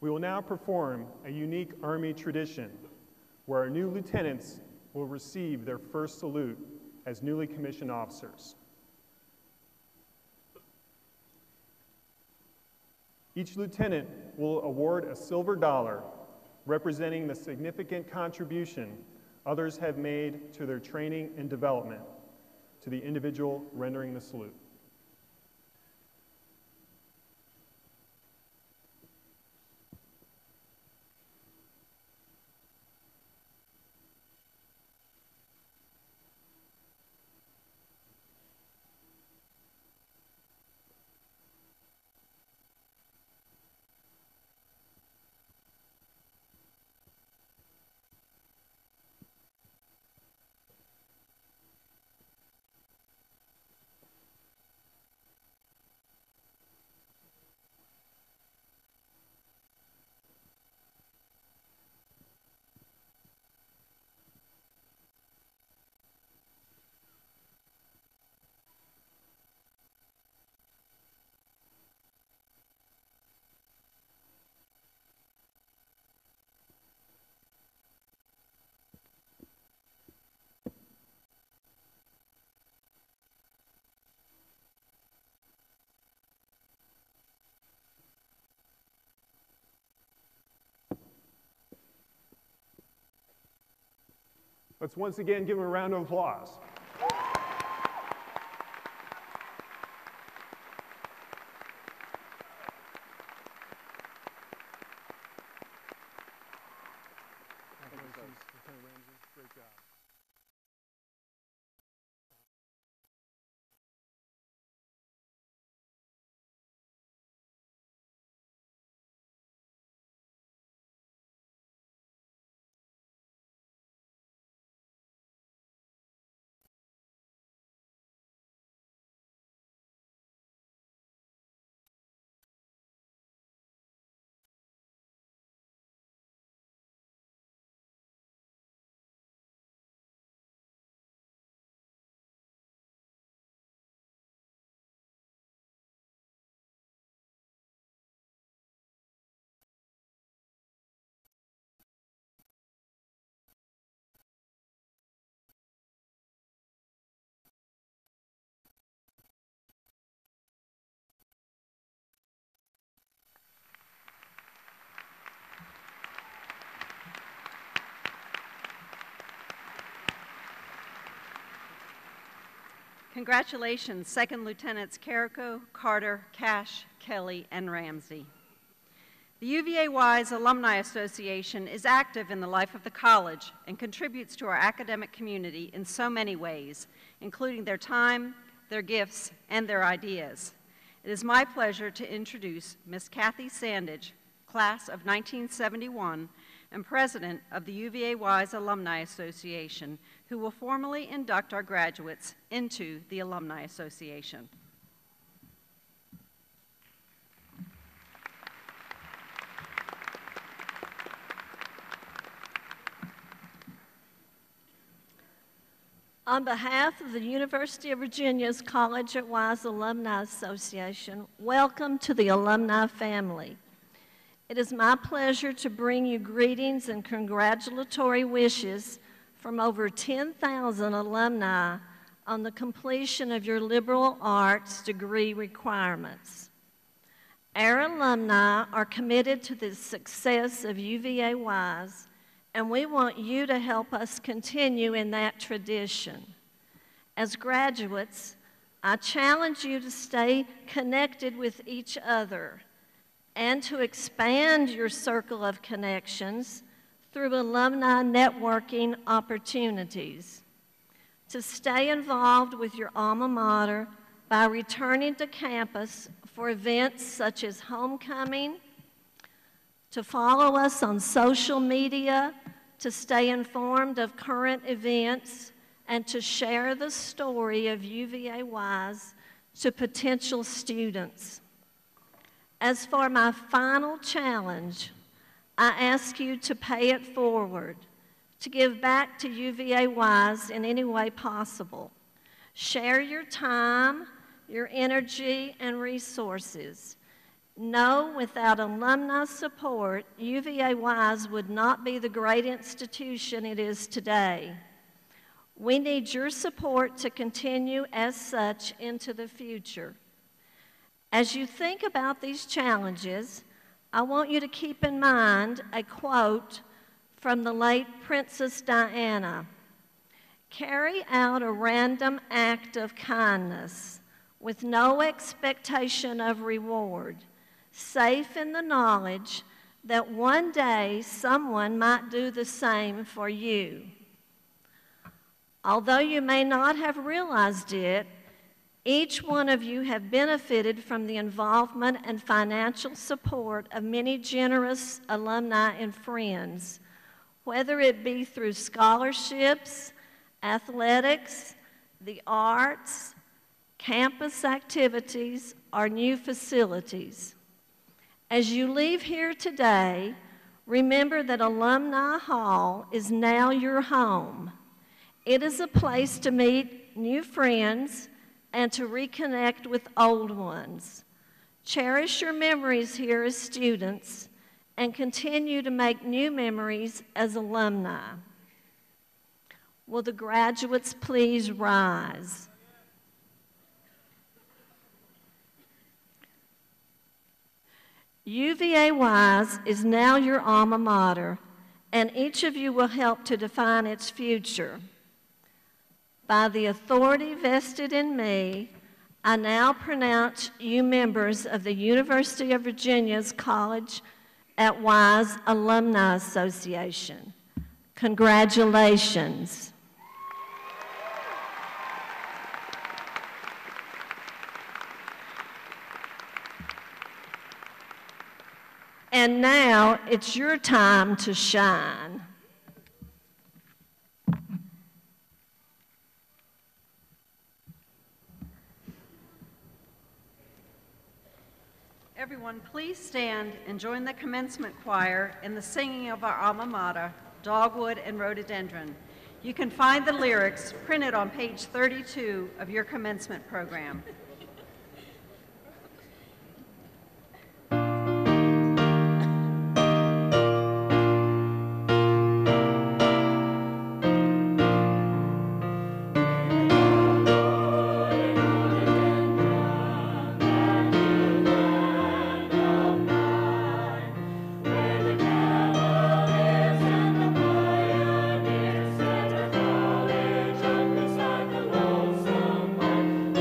We will now perform a unique Army tradition where our new lieutenants will receive their first salute as newly commissioned officers. Each lieutenant will award a silver dollar representing the significant contribution others have made to their training and development to the individual rendering the salute. Let's once again give them a round of applause. Congratulations, Lieutenant Ramsey. Great job. Congratulations, Second Lieutenants Carrico, Carter, Cash, Kelly, and Ramsey. The UVa-Wise Alumni Association is active in the life of the college and contributes to our academic community in so many ways, including their time, their gifts, and their ideas. It is my pleasure to introduce Ms. Kathy Sandage, class of 1971, and president of the UVa-Wise Alumni Association, who will formally induct our graduates into the Alumni Association. On behalf of the University of Virginia's College at Wise Alumni Association, welcome to the alumni family. It is my pleasure to bring you greetings and congratulatory wishes from over 10,000 alumni on the completion of your liberal arts degree requirements. Our alumni are committed to the success of UVA-Wise and we want you to help us continue in that tradition. As graduates, I challenge you to stay connected with each other and to expand your circle of connections through alumni networking opportunities, to stay involved with your alma mater by returning to campus for events such as homecoming, to follow us on social media, to stay informed of current events, and to share the story of UVa-Wise to potential students. As for my final challenge, I ask you to pay it forward, to give back to UVA-Wise in any way possible. Share your time, your energy, and resources. Know without alumni support, UVA-Wise would not be the great institution it is today. We need your support to continue as such into the future. As you think about these challenges, I want you to keep in mind a quote from the late Princess Diana. Carry out a random act of kindness with no expectation of reward, safe in the knowledge that one day someone might do the same for you. Although you may not have realized it, each one of you have benefited from the involvement and financial support of many generous alumni and friends, whether it be through scholarships, athletics, the arts, campus activities, or new facilities. As you leave here today, remember that Alumni Hall is now your home. It is a place to meet new friends and to reconnect with old ones. Cherish your memories here as students and continue to make new memories as alumni. Will the graduates please rise? UVA-Wise is now your alma mater, and each of you will help to define its future. By the authority vested in me, I now pronounce you members of the University of Virginia's College at Wise Alumni Association. Congratulations. And now it's your time to shine. Everyone, please stand and join the commencement choir in the singing of our alma mater, Dogwood and Rhododendron. You can find the lyrics printed on page 32 of your commencement program.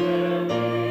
There we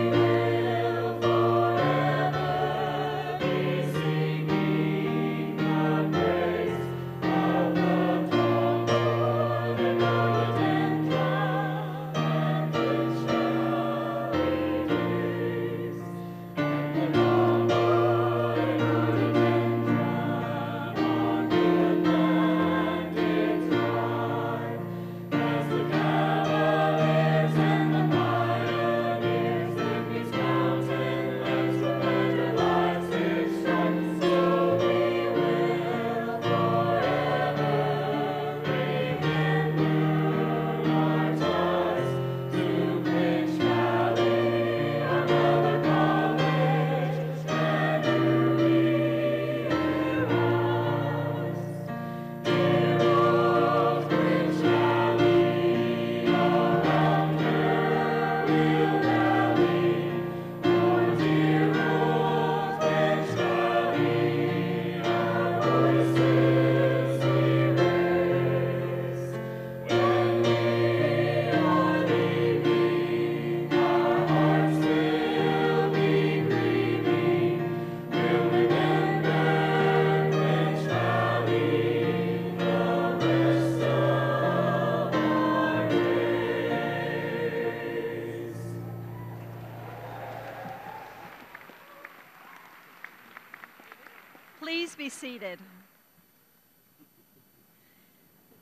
Please be seated.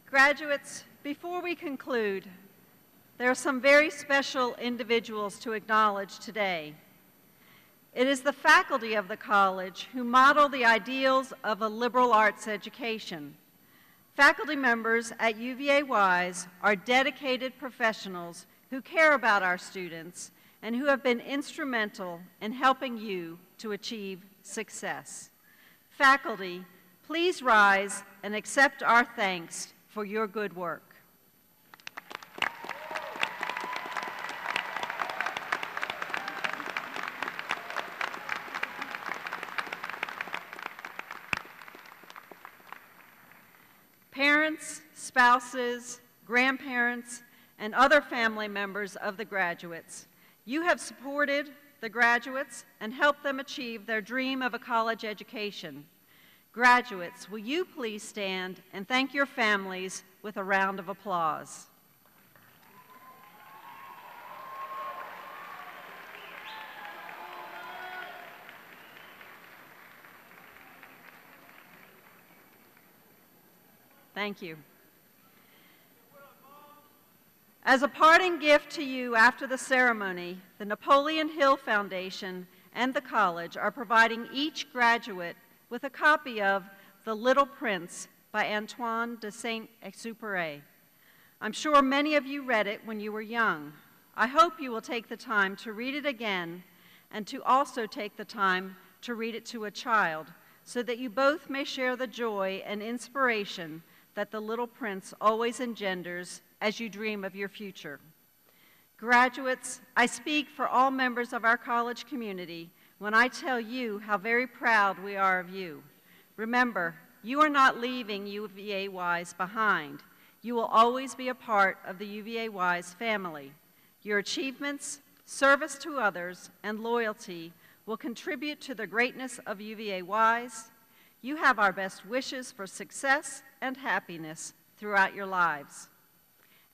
Graduates, before we conclude, there are some very special individuals to acknowledge today. It is the faculty of the college who model the ideals of a liberal arts education. Faculty members at UVa-Wise are dedicated professionals who care about our students and who have been instrumental in helping you to achieve success. Faculty, please rise and accept our thanks for your good work. Parents, spouses, grandparents, and other family members of the graduates, you have supported the graduates and helped them achieve their dream of a college education. Graduates, will you please stand and thank your families with a round of applause? Thank you. As a parting gift to you after the ceremony, the Napoleon Hill Foundation and the college are providing each graduate with a copy of The Little Prince by Antoine de Saint-Exupéry. I'm sure many of you read it when you were young. I hope you will take the time to read it again and to also take the time to read it to a child so that you both may share the joy and inspiration that the Little Prince always engenders as you dream of your future. Graduates, I speak for all members of our college community when I tell you how very proud we are of you. Remember, you are not leaving UVa-Wise behind. You will always be a part of the UVa-Wise family. Your achievements, service to others, and loyalty will contribute to the greatness of UVa-Wise. You have our best wishes for success and happiness throughout your lives.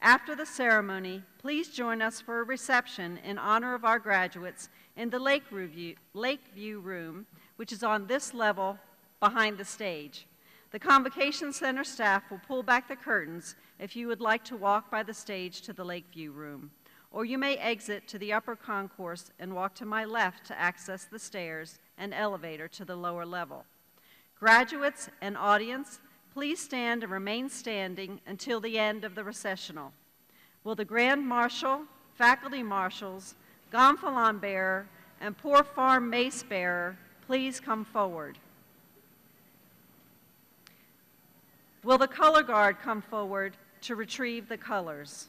After the ceremony, please join us for a reception in honor of our graduates in the Lakeview Room, which is on this level behind the stage. The Convocation Center staff will pull back the curtains if you would like to walk by the stage to the Lakeview Room, or you may exit to the upper concourse and walk to my left to access the stairs and elevator to the lower level. Graduates and audience, please stand and remain standing until the end of the recessional. Will the Grand Marshal, Faculty Marshals, Gonfalon Bearer, and Poor Farm Mace Bearer please come forward? Will the Color Guard come forward to retrieve the colors?